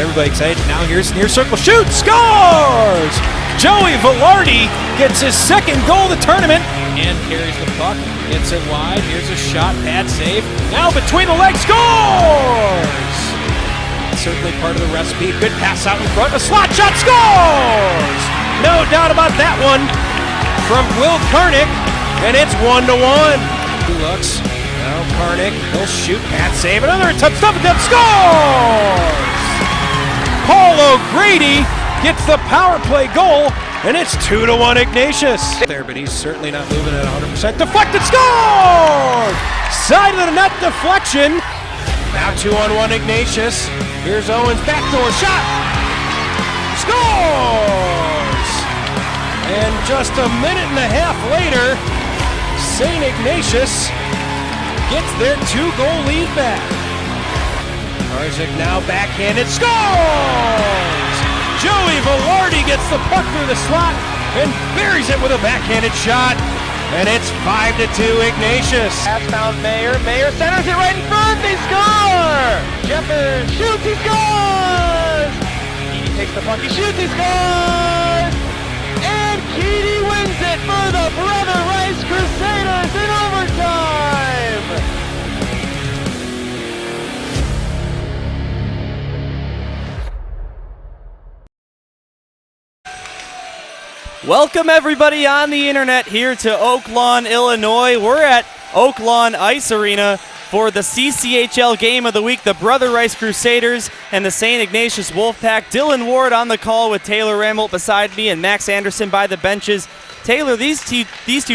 everybody excited. Now here's near circle shoot, scores! Joey Velarde gets his second goal of the tournament and carries the puck, hits it wide. Here's a shot, pad save. Now between the legs, scores! Certainly part of the recipe. Good pass out in front, a slot shot, scores! No doubt about that one from Will Karnick, and it's 1-1. He looks. Now Karnick, he'll shoot, pad save, another tough stuff attempt, scores! Paul O'Grady gets the power play goal, and it's 2-1 Ignatius. There, but he's certainly not moving at 100%. Deflected, scored! Side of the net deflection. Now 2-on-1 Ignatius. Here's Owens, backdoor shot. Scores! And just a minute and a half later, St. Ignatius gets their 2-goal lead back. Karzik now backhanded, scores! Joey Velarde gets the puck through the slot and buries it with a backhanded shot. And it's 5-2 Ignatius. Pass found Mayer. Mayer centers it right in front. They score! Jeffers shoots, he scores! Keedy takes the puck, he shoots, he scores! And Keedy wins it for the Brother Rice Crusaders in overtime! Welcome everybody on the internet here to Oak Lawn, Illinois. We're at Oak Lawn Ice Arena for the CCHL game of the week, the Brother Rice Crusaders and the St. Ignatius Wolfpack. Dylan Ward on the call with Taylor Rambolt beside me and Max Anderson by the benches. Taylor, these two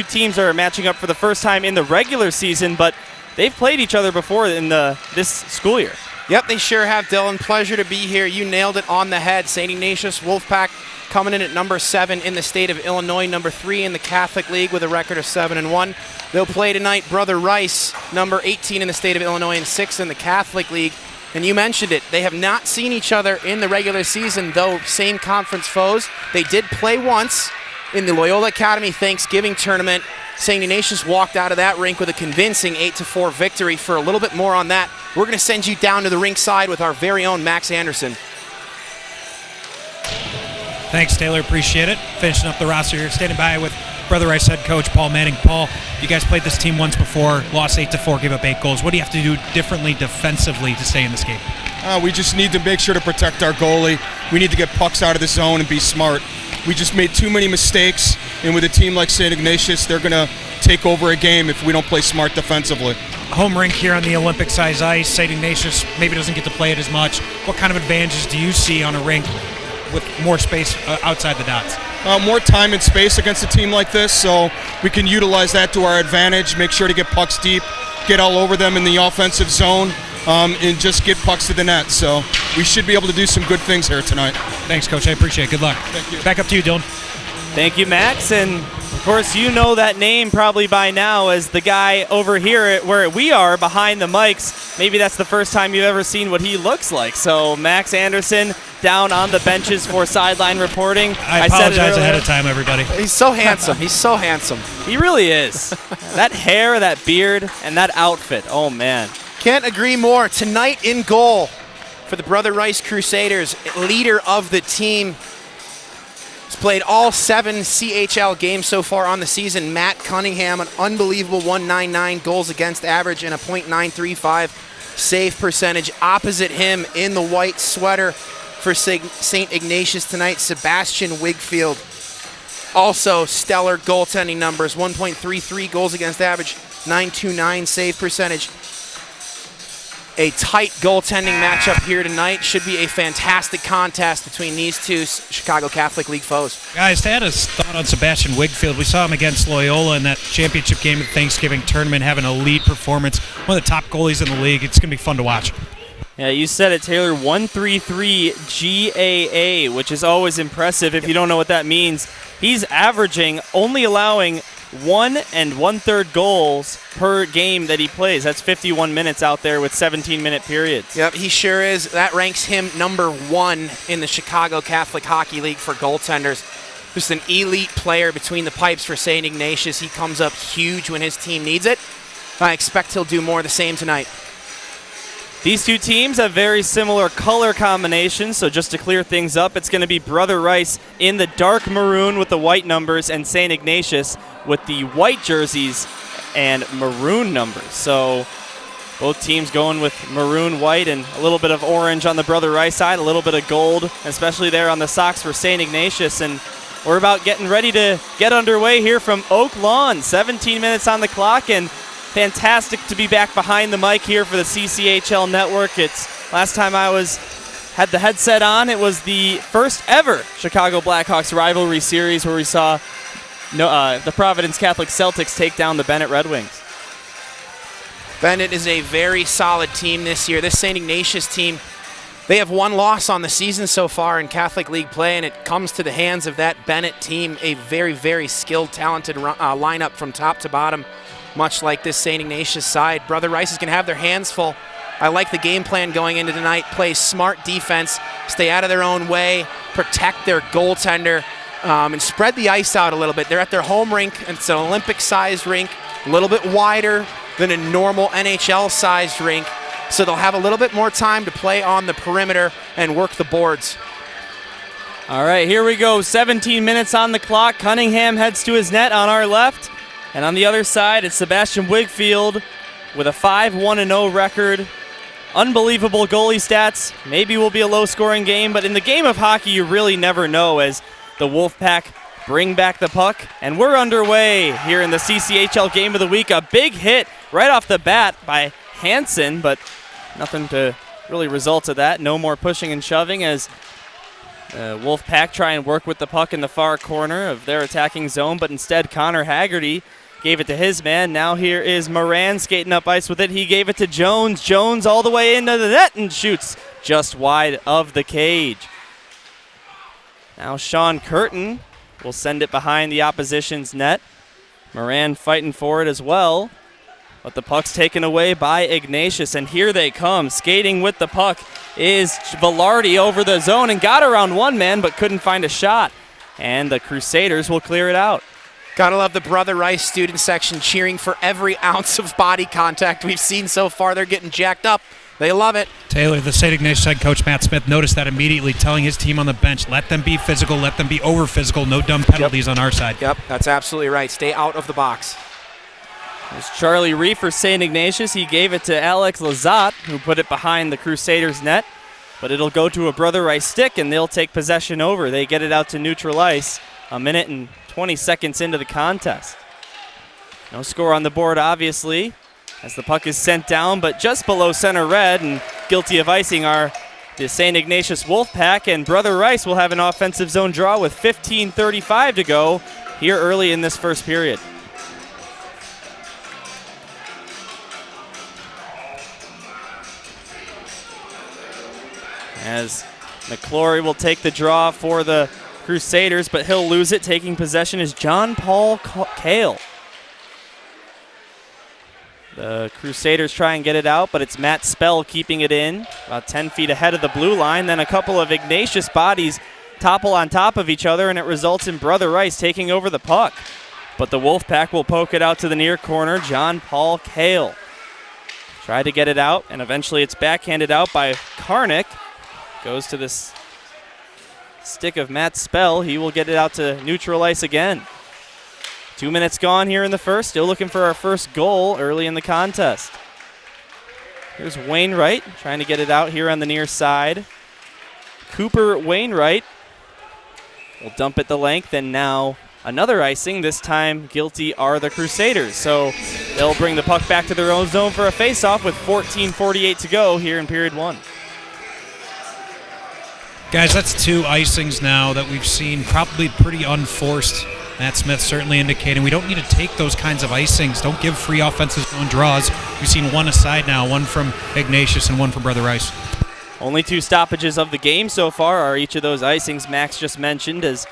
teams are matching up for the first time in the regular season, but they've played each other before in this school year. Yep, they sure have, Dylan. Pleasure to be here. You nailed it on the head. St. Ignatius Wolfpack coming in at number 7 in the state of Illinois, number 3 in the Catholic League with a record of 7-1. They'll play tonight Brother Rice, number 18 in the state of Illinois and 6 in the Catholic League. And you mentioned it, they have not seen each other in the regular season, though same conference foes. They did play once in the Loyola Academy Thanksgiving tournament. St. Ignatius walked out of that rink with a convincing 8-4 victory. For a little bit more on that, we're going to send you down to the rink side with our very own Max Anderson. Thanks, Taylor. Appreciate it. Finishing up the roster here. Standing by with Brother Rice head coach Paul Manning. Paul, you guys played this team once before, lost 8-4, gave up 8 goals. What do you have to do differently defensively to stay in this game? We just need to make sure to protect our goalie. We need to get pucks out of the zone and be smart. We just made too many mistakes, and with a team like St. Ignatius, they're going to take over a game if we don't play smart defensively. Home rink here on the Olympic-size ice. St. Ignatius maybe doesn't get to play it as much. What kind of advantages do you see on a rink with more space outside the dots? More time and space against a team like this, so we can utilize that to our advantage, make sure to get pucks deep, get all over them in the offensive zone, and just get pucks to the net. So we should be able to do some good things here tonight. Thanks, Coach. I appreciate it. Good luck. Thank you. Back up to you, Dylan. Thank you, Max. And of course, you know that name probably by now as the guy over here where we are behind the mics. Maybe that's the first time you've ever seen what he looks like. So Max Anderson down on the benches for sideline reporting. I apologize ahead of time, everybody. He's so handsome. He's so handsome. He really is. That hair, that beard, and that outfit. Oh, man. Can't agree more. Tonight in goal for the Brother Rice Crusaders, leader of the team. He's played all 7 CHL games so far on the season. Matt Cunningham, an unbelievable 1.99 goals against average and a .935 save percentage. Opposite him in the white sweater for St. Ignatius tonight, Sebastian Wigfield. Also stellar goaltending numbers, 1.33 goals against average, .929 save percentage. A tight goaltending matchup here tonight. Should be a fantastic contest between these two Chicago Catholic League foes. Guys, I had a thought on Sebastian Wigfield. We saw him against Loyola in that championship game of the Thanksgiving tournament, having a lead performance. One of the top goalies in the league. It's going to be fun to watch. Yeah, you said it, Taylor. 133 GAA, which is always impressive if you don't know what that means. He's averaging, only allowing 1 1/3 goals per game that he plays. That's 51 minutes out there with 17-minute periods. Yep, he sure is. That ranks him number 1 in the Chicago Catholic Hockey League for goaltenders. Just an elite player between the pipes for St. Ignatius. He comes up huge when his team needs it. I expect he'll do more of the same tonight. These two teams have very similar color combinations, so just to clear things up, it's going to be Brother Rice in the dark maroon with the white numbers and St. Ignatius with the white jerseys and maroon numbers. So both teams going with maroon, white, and a little bit of orange on the Brother Rice side, a little bit of gold, especially there on the socks for St. Ignatius. And we're about getting ready to get underway here from Oak Lawn. 17 minutes on the clock, and fantastic to be back behind the mic here for the CCHL network. It's last time I had the headset on, it was the first ever Chicago Blackhawks rivalry series where we saw the Providence Catholic Celtics take down the Bennett Red Wings. Bennett is a very solid team this year. This St. Ignatius team, they have one loss on the season so far in Catholic League play, and it comes to the hands of that Bennett team, a very, very skilled, talented lineup from top to bottom, much like this St. Ignatius side. Brother Rice is going to have their hands full. I like the game plan going into tonight. Play smart defense, stay out of their own way, protect their goaltender, and spread the ice out a little bit. They're at their home rink, and it's an Olympic-sized rink, a little bit wider than a normal NHL-sized rink, so they'll have a little bit more time to play on the perimeter and work the boards. All right, here we go. 17 minutes on the clock. Cunningham heads to his net on our left. And on the other side, it's Sebastian Wigfield with a 5-1-0 record. Unbelievable goalie stats. Maybe will be a low-scoring game, but in the game of hockey, you really never know as the Wolfpack bring back the puck. And we're underway here in the CCHL Game of the Week. A big hit right off the bat by Hansen, but nothing to really result of that. No more pushing and shoving as Wolfpack try and work with the puck in the far corner of their attacking zone, but instead Connor Haggerty gave it to his man. Now here is Moran skating up ice with it. He gave it to Jones. Jones all the way into the net and shoots just wide of the cage. Now Sean Curtin will send it behind the opposition's net. Moran fighting for it as well, but the puck's taken away by Ignatius, and here they come. Skating with the puck is Velarde over the zone and got around one man but couldn't find a shot, and the Crusaders will clear it out. Gotta love the Brother Rice student section cheering for every ounce of body contact we've seen so far. They're getting jacked up. They love it. Taylor, the St. Ignatius head coach Matt Smith noticed that immediately, telling his team on the bench, let them be physical, let them be over physical, no dumb penalties on our side. Yep, that's absolutely right. Stay out of the box. There's Charlie Reef for St. Ignatius. He gave it to Alex Lazat, who put it behind the Crusaders' net, but it'll go to a Brother Rice stick, and they'll take possession over. They get it out to neutral ice a minute and 20 seconds into the contest. No score on the board, obviously, as the puck is sent down, but just below center red, and guilty of icing are the St. Ignatius Wolfpack, and Brother Rice will have an offensive zone draw with 15:35 to go here early in this first period. As McClory will take the draw for the Crusaders, but he'll lose it. Taking possession is John Paul Kale. The Crusaders try and get it out, but it's Matt Spell keeping it in, about 10 feet ahead of the blue line. Then a couple of Ignatius bodies topple on top of each other, and it results in Brother Rice taking over the puck. But the Wolfpack will poke it out to the near corner. John Paul Kale tried to get it out, and eventually it's backhanded out by Karnick. Goes to this stick of Matt Spell. He will get it out to neutral ice again. 2 minutes gone here in the first. Still looking for our first goal early in the contest. Here's Wainwright trying to get it out here on the near side. Cooper Wainwright will dump it the length, and now another icing. This time guilty are the Crusaders. So they'll bring the puck back to their own zone for a face-off with 14:48 to go here in period one. Guys, that's two icings now that we've seen, probably pretty unforced. Matt Smith certainly indicating we don't need to take those kinds of icings. Don't give free offensive zone draws. We've seen one aside now, one from Ignatius and one from Brother Rice. Only two stoppages of the game so far are each of those icings Max just mentioned, as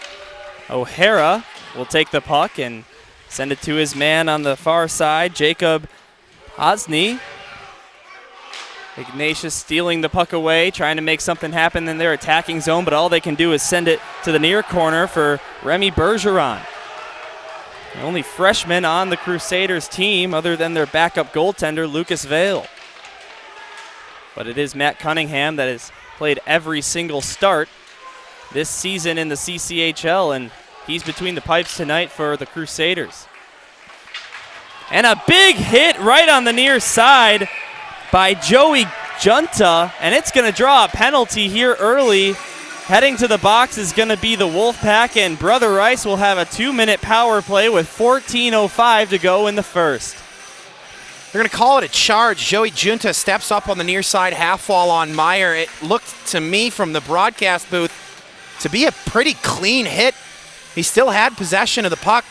O'Hara will take the puck and send it to his man on the far side, Jacob Osney. Ignatius stealing the puck away, trying to make something happen in their attacking zone, but all they can do is send it to the near corner for Remy Bergeron. The only freshman on the Crusaders team other than their backup goaltender, Lucas Vale. But it is Matt Cunningham that has played every single start this season in the CCHL, and he's between the pipes tonight for the Crusaders. And a big hit right on the near side by Joey Junta, and it's going to draw a penalty here early. Heading to the box is going to be the Wolfpack, and Brother Rice will have a 2-minute power play with 14:05 to go in the first. They're going to call it a charge. Joey Junta steps up on the near side half wall on Meyer. It looked to me from the broadcast booth to be a pretty clean hit. He still had possession of the puck,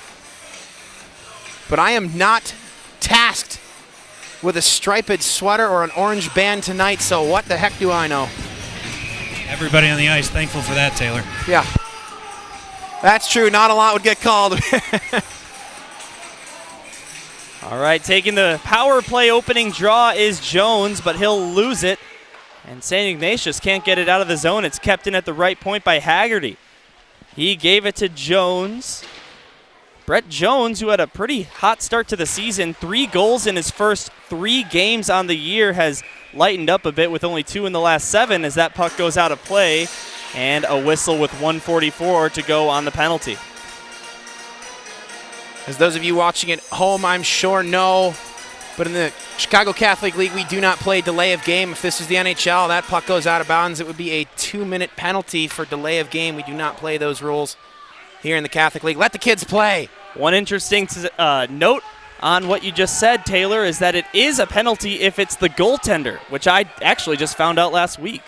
but I am not tasked with a striped sweater or an orange band tonight, so what the heck do I know? Everybody on the ice thankful for that, Taylor. Yeah, that's true. Not a lot would get called. All right, taking the power play opening draw is Jones, but he'll lose it. And St. Ignatius can't get it out of the zone. It's kept in at the right point by Haggerty. He gave it to Jones. Brett Jones, who had a pretty hot start to the season, 3 goals in his first 3 games on the year, has lightened up a bit with only 2 in the last 7 as that puck goes out of play, and a whistle with 1:44 to go on the penalty. As those of you watching at home, I'm sure know, but in the Chicago Catholic League, we do not play delay of game. If this is the NHL, that puck goes out of bounds, it would be a 2-minute penalty for delay of game. We do not play those rules here in the Catholic League. Let the kids play. One interesting note on what you just said, Taylor, is that it is a penalty if it's the goaltender, which I actually just found out last week.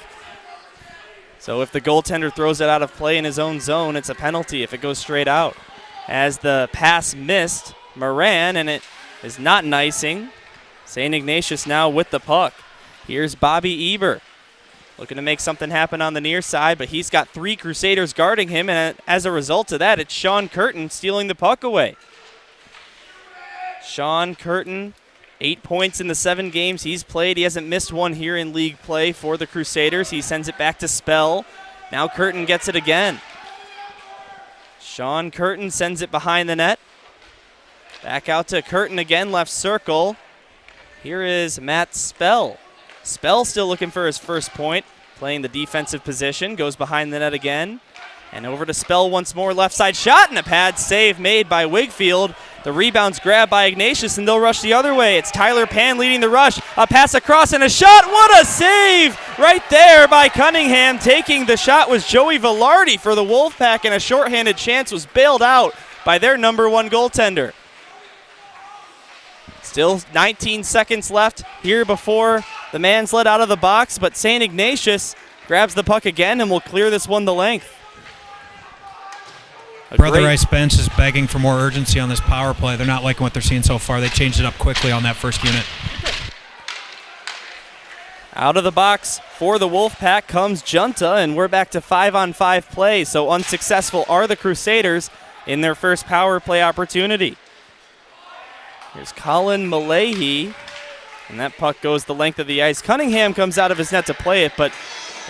So if the goaltender throws it out of play in his own zone, it's a penalty if it goes straight out. As the pass missed Moran, and it is not an icing. St. Ignatius now with the puck. Here's Bobby Eber, looking to make something happen on the near side, but he's got 3 Crusaders guarding him, and as a result of that, it's Sean Curtin stealing the puck away. Sean Curtin, 8 points in the 7 games he's played. He hasn't missed one here in league play for the Crusaders. He sends it back to Spell. Now Curtin gets it again. Sean Curtin sends it behind the net. Back out to Curtin again, left circle. Here is Matt Spell. Spell still looking for his first point, playing the defensive position, goes behind the net again. And over to Spell once more, left side shot, and a pad save made by Wigfield. The rebound's grabbed by Ignatius, and they'll rush the other way. It's Tyler Pan leading the rush. A pass across and a shot. What a save right there by Cunningham. Taking the shot was Joey Velarde for the Wolfpack, and a shorthanded chance was bailed out by their number 1 goaltender. Still 19 seconds left here before the man's let out of the box, but St. Ignatius grabs the puck again and will clear this one the length. Brother Rice bench is begging for more urgency on this power play. They're not liking what they're seeing so far. They changed it up quickly on that first unit. Out of the box for the Wolfpack comes Junta, and we're back to 5-on-5 play, so unsuccessful are the Crusaders in their first power play opportunity. Here's Colin Malahy, and that puck goes the length of the ice. Cunningham comes out of his net to play it, but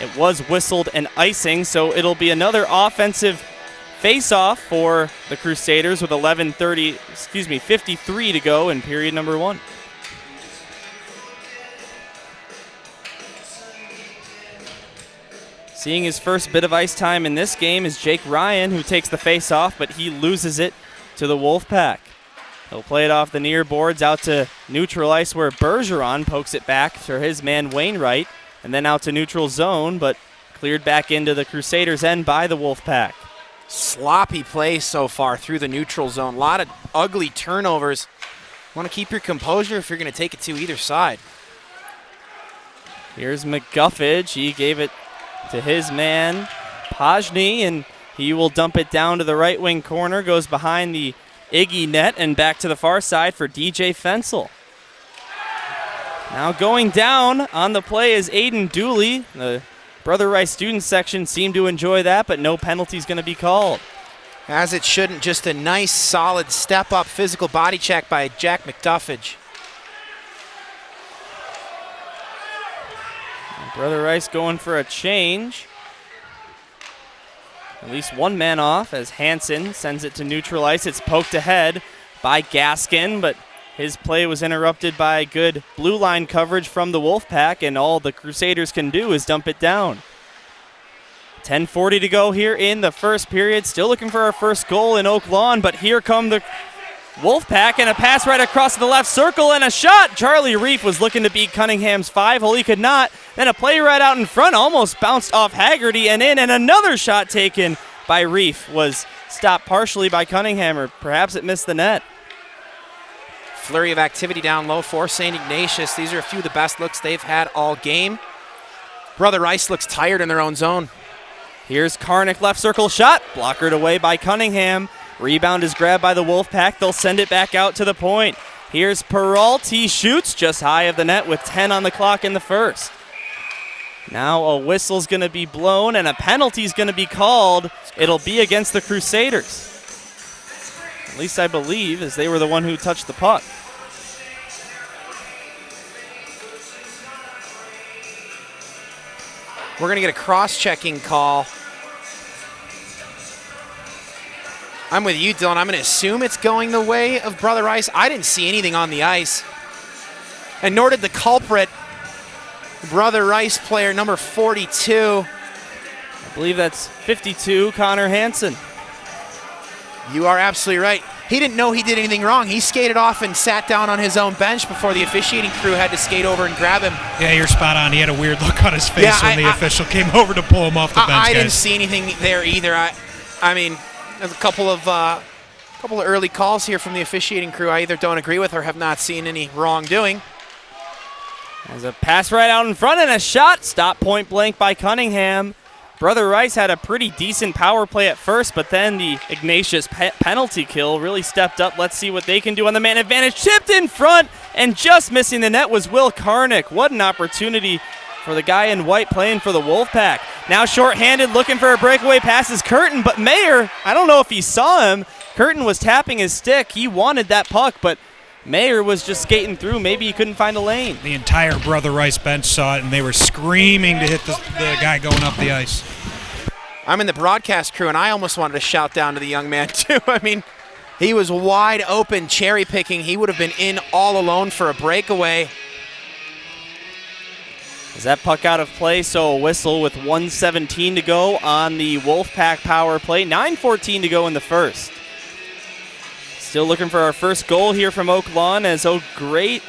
it was whistled and icing, so it'll be another offensive face-off for the Crusaders with 53 to go in period number 1. Seeing his first bit of ice time in this game is Jake Ryan, who takes the face-off, but he loses it to the Wolfpack. He'll play it off the near boards out to neutral ice where Bergeron pokes it back for his man Wainwright, and then out to neutral zone, but cleared back into the Crusaders' end by the Wolfpack. Sloppy play so far through the neutral zone. A lot of ugly turnovers. Want to keep your composure if you're going to take it to either side. Here's McGuffage. He gave it to his man, Pajny, and he will dump it down to the right wing corner. Goes behind the Iggy net and back to the far side for DJ Fensel. Now going down on the play is Aiden Dooley. The Brother Rice student section seemed to enjoy that, but no penalty's going to be called. As it shouldn't. Just a nice, solid step-up physical body check by Jack McDuffage. Brother Rice going for a change. At least one man off as Hansen sends it to neutral ice. It's poked ahead by Gaskin, but His play was interrupted by good blue line coverage from the Wolfpack, and all the Crusaders can do is dump it down. 10:40 to go here in the first period. Still looking for our first goal in Oak Lawn, but here come the Wolfpack, and a pass right across the left circle and a shot. Charlie Reef was looking to beat Cunningham's 5-hole. He could not. Then a play right out in front, almost bounced off Haggerty and in, and another shot taken by Reef was stopped partially by Cunningham, or perhaps it missed the net. Flurry of activity down low for St. Ignatius. These are a few of the best looks they've had all game. Brother Rice looks tired in their own zone. Here's Karnick, left circle shot, blockered away by Cunningham. Rebound is grabbed by the Wolfpack. They'll send it back out to the point. Here's Peralt. He shoots just high of the net with 10 on the clock in the first. Now a whistle's going to be blown and a penalty's going to be called. It'll be against the Crusaders. At least I believe, as they were the one who touched the puck. We're going to get a cross-checking call. I'm with you, Dylan. I'm going to assume it's going the way of Brother Rice. I didn't see anything on the ice. And nor did the culprit, Brother Rice player number 42. I believe that's 52, Connor Hansen. You are absolutely right. He didn't know he did anything wrong. He skated off and sat down on his own bench before the officiating crew had to skate over and grab him. Yeah, you're spot on. He had a weird look on his face when the official came over to pull him off the bench. I didn't see anything there either. I mean, there's a couple of early calls here from the officiating crew I either don't agree with or have not seen any wrongdoing. There's a pass right out in front and a shot stopped point blank by Cunningham. Brother Rice had a pretty decent power play at first, but then the Ignatius penalty kill really stepped up. Let's see what they can do on the man advantage. Chipped in front, and just missing the net was Will Karnick. What an opportunity for the guy in white playing for the Wolfpack. Now shorthanded, looking for a breakaway pass is Curtin, but Mayer, I don't know if he saw him. Curtin was tapping his stick. He wanted that puck, but Mayer was just skating through. Maybe he couldn't find a lane. The entire Brother Rice bench saw it, and they were screaming to hit the guy going up the ice. I'm in the broadcast crew, and I almost wanted to shout down to the young man, too. I mean, he was wide open, cherry picking. He would have been in all alone for a breakaway. Is that puck out of play? So a whistle with 1:17 to go on the Wolfpack power play. 9:14 to go in the first. Still looking for our first goal here from Oak Lawn as O'Grady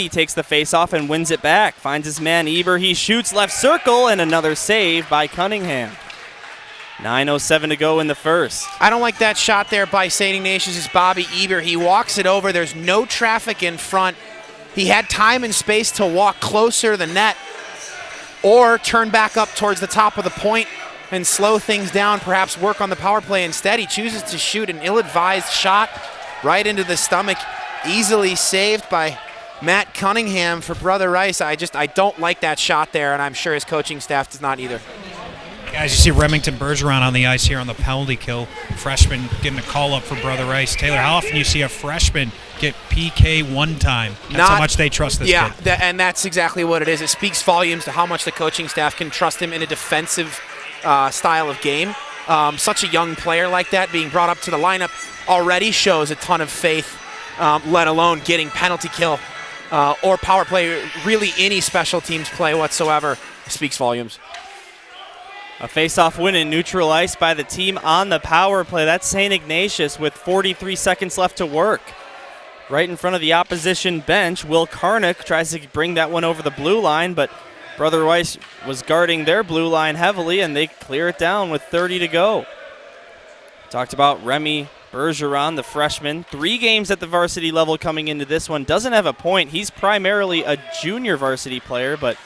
takes the faceoff and wins it back. Finds his man Eber. He shoots left circle and another save by Cunningham. 9:07 to go in the first. I don't like that shot there by St. Ignatius' Bobby Eber. He walks it over. There's no traffic in front. He had time and space to walk closer to the net or turn back up towards the top of the point and slow things down, perhaps work on the power play. Instead, he chooses to shoot an ill-advised shot right into the stomach, easily saved by Matt Cunningham for Brother Rice. I don't like that shot there, and I'm sure his coaching staff does not either. Guys, you see Remington Bergeron on the ice here on the penalty kill. Freshman getting a call up for Brother Rice. Taylor, how often you see a freshman get PK one time? That's how much they trust this kid. Yeah, and that's exactly what it is. It speaks volumes to how much the coaching staff can trust him in a defensive style of game. Such a young player like that being brought up to the lineup already shows a ton of faith, let alone getting penalty kill or power play, really any special teams play whatsoever. Speaks volumes. A face-off win in neutral ice by the team on the power play. That's St. Ignatius with 43 seconds left to work. Right in front of the opposition bench, Will Karnick tries to bring that one over the blue line, but Brother Rice was guarding their blue line heavily, and they clear it down with 30 to go. Talked about Remy Bergeron, the freshman. 3 games at the varsity level coming into this one. Doesn't have a point. He's primarily a junior varsity player, but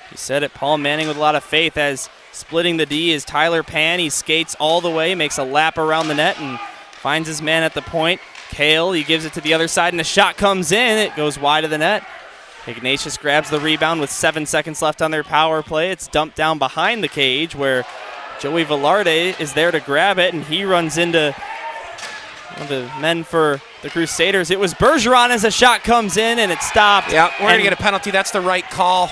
he said it. Paul Manning with a lot of faith as splitting the D is Tyler Pan. He skates all the way, makes a lap around the net, and finds his man at the point. Kale, he gives it to the other side, and the shot comes in. It goes wide of the net. Ignatius grabs the rebound with 7 seconds left on their power play. It's dumped down behind the cage where Joey Velarde is there to grab it, and he runs into one of the men for the Crusaders. It was Bergeron as a shot comes in, and it stopped. Yeah, we're going to get a penalty. That's the right call.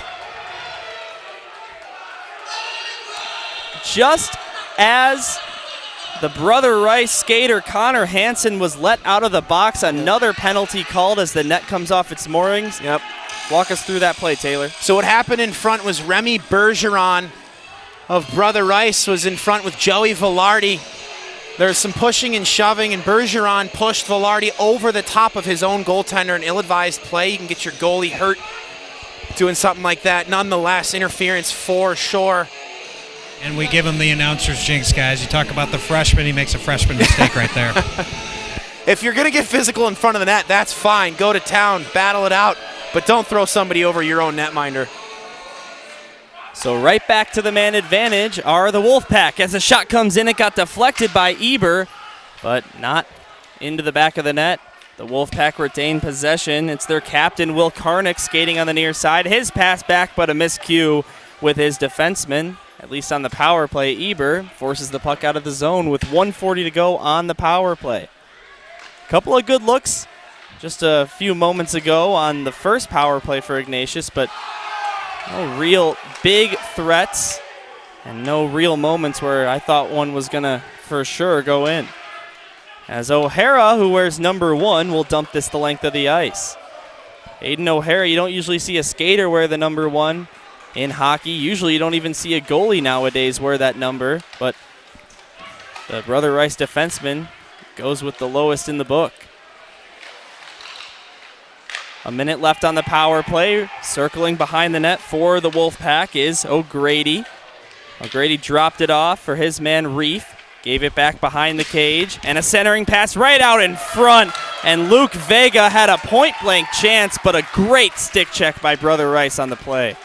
Just as The Brother Rice skater Connor Hansen was let out of the box. Another penalty called as the net comes off its moorings. Yep. Walk us through that play, Taylor. So what happened in front was Remy Bergeron of Brother Rice was in front with Joey Velarde. There's some pushing and shoving, and Bergeron pushed Velarde over the top of his own goaltender. An ill-advised play. You can get your goalie hurt doing something like that. Nonetheless, interference for sure. And we give him the announcer's jinx, guys. You talk about the freshman, he makes a freshman mistake right there. If you're going to get physical in front of the net, that's fine. Go to town, battle it out, but don't throw somebody over your own netminder. So right back to the man advantage are the Wolfpack. As the shot comes in, it got deflected by Eber, but not into the back of the net. The Wolfpack retain possession. It's their captain, Will Karnick, skating on the near side. His pass back, but a miscue with his defenseman. At least on the power play, Eber forces the puck out of the zone with 1:40 to go on the power play. Couple of good looks just a few moments ago on the first power play for Ignatius, but no real big threats and no real moments where I thought one was going to for sure go in. As O'Hara, who wears number 1, will dump this the length of the ice. Aiden O'Hara, you don't usually see a skater wear the number 1 in hockey. Usually you don't even see a goalie nowadays wear that number, but the Brother Rice defenseman goes with the lowest in the book. A minute left on the power play. Circling behind the net for the Wolfpack is O'Grady. O'Grady dropped it off for his man Reef. Gave it back behind the cage. And a centering pass right out in front. And Luke Vega had a point-blank chance, but a great stick check by Brother Rice on the play.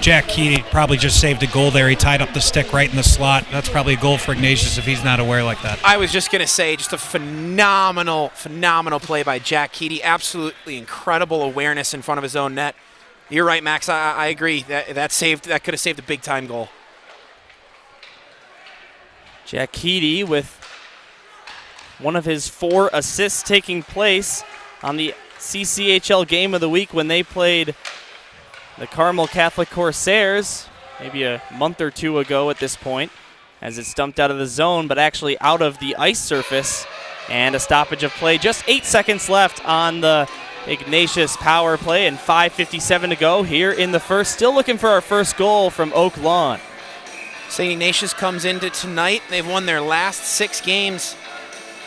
Jack Keating probably just saved a goal there. He tied up the stick right in the slot. That's probably a goal for Ignatius if he's not aware like that. I was just going to say, just a phenomenal play by Jack Keating. Absolutely incredible awareness in front of his own net. You're right, Max. I agree. That could have saved a big-time goal. Jack Keating with one of his 4 assists taking place on the CCHL game of the week when they played the Carmel Catholic Corsairs maybe a month or two ago at this point, as it's dumped out of the zone, but actually out of the ice surface, and a stoppage of play. Just 8 seconds left on the Ignatius power play and 5:57 to go here in the first. Still looking for our first goal from Oak Lawn. St. Ignatius comes into tonight. They've won their last 6 games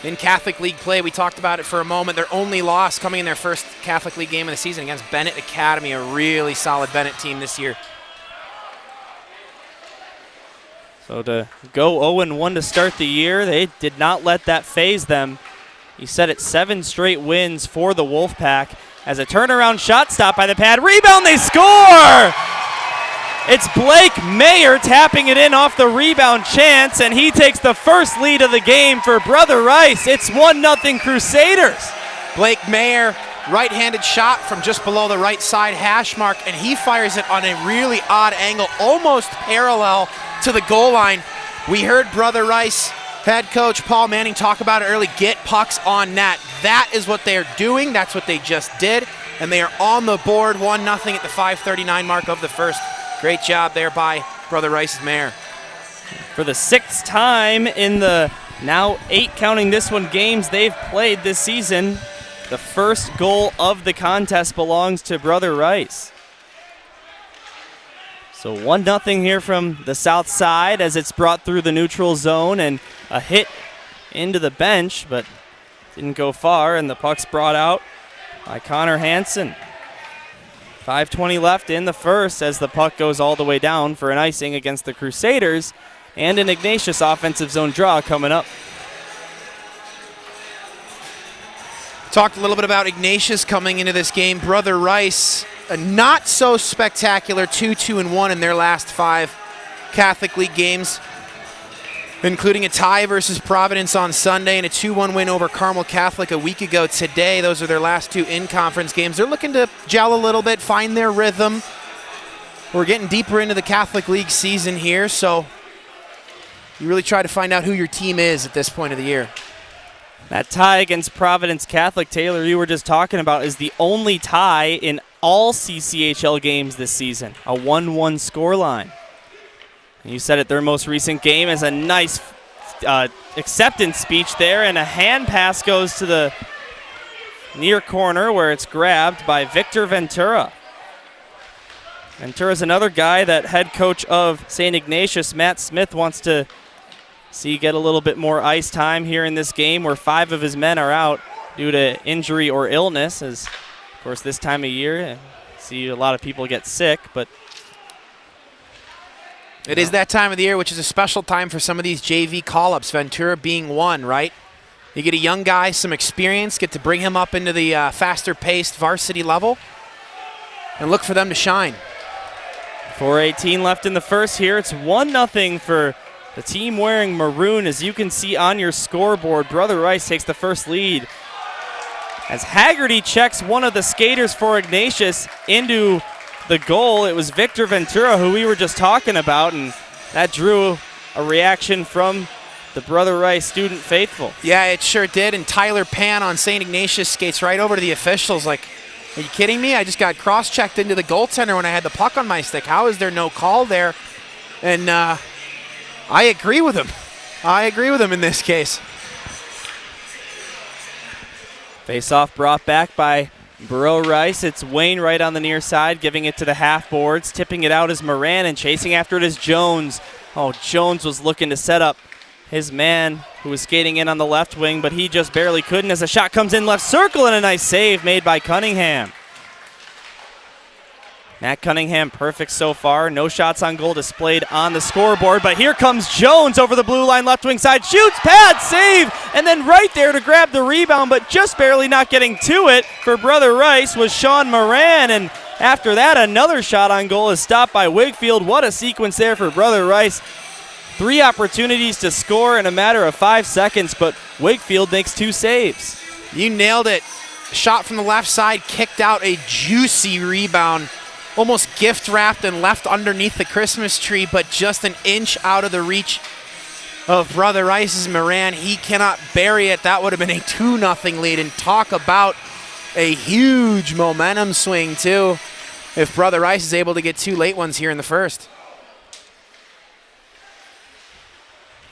in Catholic League play. We talked about it for a moment. Their only loss coming in their first Catholic League game of the season against Bennett Academy, a really solid Bennett team this year. So to go 0-1 to start the year, they did not let that phase them. You said it, 7 straight wins for the Wolfpack as a turnaround shot stopped by the pad. Rebound, they score! It's Blake Mayer tapping it in off the rebound chance, and he takes the first lead of the game for Brother Rice. It's 1-0 Crusaders. Blake Mayer, right-handed shot from just below the right side hash mark, and he fires it on a really odd angle, almost parallel to the goal line. We heard Brother Rice head coach Paul Manning talk about it early, get pucks on net. That is what they're doing. That's what they just did, and they are on the board 1-0 at the 5:39 mark of the first. Great job there by Brother Rice's Mayor. For the 6th time in the now 8 counting this one games they've played this season, the first goal of the contest belongs to Brother Rice. So 1-0 here from the south side as it's brought through the neutral zone, and a hit into the bench, but didn't go far, and the puck's brought out by Connor Hansen. 5:20 left in the first as the puck goes all the way down for an icing against the Crusaders, and an Ignatius offensive zone draw coming up. Talked a little bit about Ignatius coming into this game. Brother Rice, a not so spectacular 2-2-1 in their last 5 Catholic League games, including a tie versus Providence on Sunday and a 2-1 win over Carmel Catholic a week ago today. Those are their last 2 in-conference games. They're looking to gel a little bit, find their rhythm. We're getting deeper into the Catholic League season here, so you really try to find out who your team is at this point of the year. That tie against Providence Catholic, Taylor, you were just talking about, is the only tie in all CCHL games this season, a 1-1 scoreline. You said it, their most recent game is a nice acceptance speech there, and a hand pass goes to the near corner where it's grabbed by Victor Ventura. Ventura's another guy that head coach of St. Ignatius, Matt Smith, wants to see get a little bit more ice time here in this game where 5 of his men are out due to injury or illness, as of course this time of year see a lot of people get sick, but it is that time of the year, which is a special time for some of these JV call-ups, Ventura being one, right? You get a young guy, some experience, get to bring him up into the faster-paced varsity level, and look for them to shine. 4:18 left in the first here. It's 1-0 for the team wearing maroon. As you can see on your scoreboard, Brother Rice takes the first lead. As Haggerty checks one of the skaters for Ignatius into the goal, it was Victor Ventura, who we were just talking about, and that drew a reaction from the Brother Rice student faithful. Yeah, it sure did, and Tyler Pan on St. Ignatius skates right over to the officials like, are you kidding me? I just got cross-checked into the goaltender when I had the puck on my stick. How is there no call there? And I agree with him. I agree with him in this case. Face-off brought back by Bro Rice. It's Wainwright on the near side, giving it to the half boards. Tipping it out is Moran, and chasing after it is Jones. Oh, Jones was looking to set up his man who was skating in on the left wing, but he just barely couldn't as a shot comes in left circle, and a nice save made by Cunningham. Matt Cunningham perfect so far. No shots on goal displayed on the scoreboard, but here comes Jones over the blue line left wing side. Shoots, pad, save, and then right there to grab the rebound, but just barely not getting to it for Brother Rice was Sean Moran, and after that another shot on goal is stopped by Wigfield. What a sequence there for Brother Rice. 3 opportunities to score in a matter of 5 seconds, but Wigfield makes 2 saves. You nailed it. Shot from the left side, kicked out a juicy rebound. Almost gift wrapped and left underneath the Christmas tree, but just an inch out of the reach of Brother Rice's Moran. He cannot bury it. That would have been a 2-0 lead. And talk about a huge momentum swing, too, if Brother Rice is able to get 2 late ones here in the first.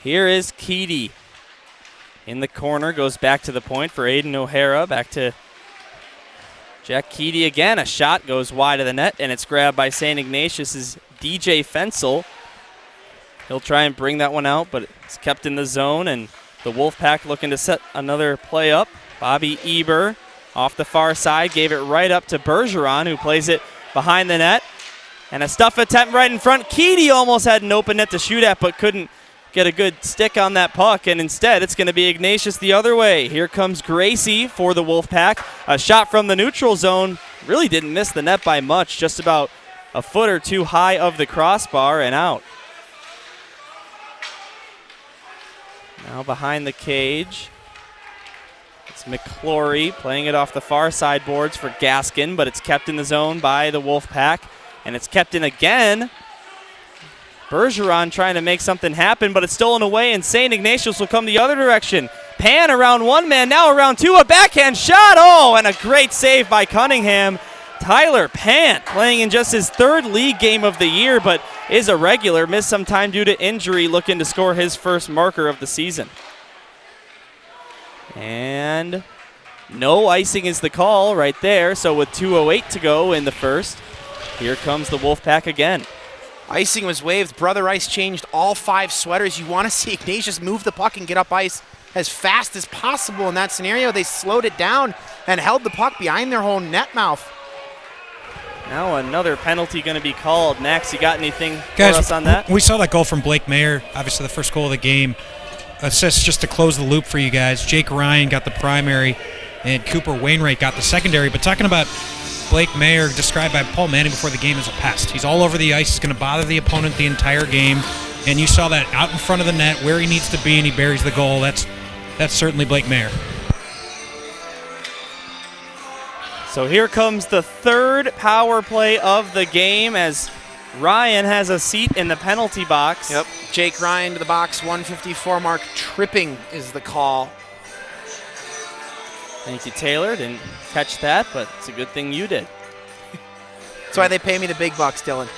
Here is Keedy in the corner, goes back to the point for Aiden O'Hara, back to Jack Keedy again. A shot goes wide of the net, and it's grabbed by St. Ignatius' DJ Fensel. He'll try and bring that one out, but it's kept in the zone, and the Wolfpack looking to set another play up. Bobby Eber off the far side, gave it right up to Bergeron, who plays it behind the net. And a stuff attempt right in front. Keedy almost had an open net to shoot at, but couldn't get a good stick on that puck, and instead it's going to be Ignatius the other way. Here comes Gracie for the Wolfpack. A shot from the neutral zone. Really didn't miss the net by much, just about a foot or 2 high of the crossbar and out. Now behind the cage, it's McClory playing it off the far side boards for Gaskin, but it's kept in the zone by the Wolfpack, and it's kept in again. Bergeron trying to make something happen, but it's stolen away, and St. Ignatius will come the other direction. Pan around 1 man, now around 2, a backhand shot. Oh, and a great save by Cunningham. Tyler Pan playing in just his 3rd league game of the year, but is a regular. Missed some time due to injury, looking to score his first marker of the season. And no icing is the call right there, so with 2:08 to go in the first, here comes the Wolfpack again. Icing was waved. Brother Rice changed all 5 sweaters. You want to see Ignatius move the puck and get up ice as fast as possible in that scenario. They slowed it down and held the puck behind their whole net mouth. Now another penalty going to be called. Max, you got anything Guys, for us on that? We saw that goal from Blake Mayer, obviously the first goal of the game. Assist just to close the loop for you guys. Jake Ryan got the primary, and Cooper Wainwright got the secondary. But talking about Blake Mayer, described by Paul Manning before the game as a pest. He's all over the ice. He's going to bother the opponent the entire game. And you saw that out in front of the net where he needs to be, and he buries the goal. That's certainly Blake Mayer. So here comes the 3rd power play of the game as Ryan has a seat in the penalty box. Yep, Jake Ryan to the box, 154 mark. Tripping is the call. Thank you, Taylor. Didn't catch that, but it's a good thing you did. That's why they pay me the big bucks, Dylan.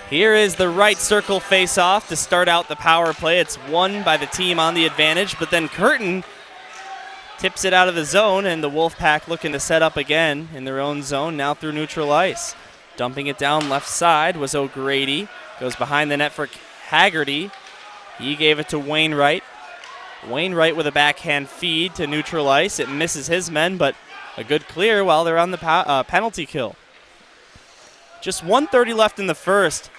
Here is the right circle face-off to start out the power play. It's won by the team on the advantage, but then Curtin tips it out of the zone, and the Wolfpack looking to set up again in their own zone, now through neutral ice. Dumping it down left side was O'Grady. Goes behind the net for Haggerty. He gave it to Wainwright. Wainwright with a backhand feed to neutral ice. It misses his men, but a good clear while they're on the penalty kill. Just 1:30 left in the first.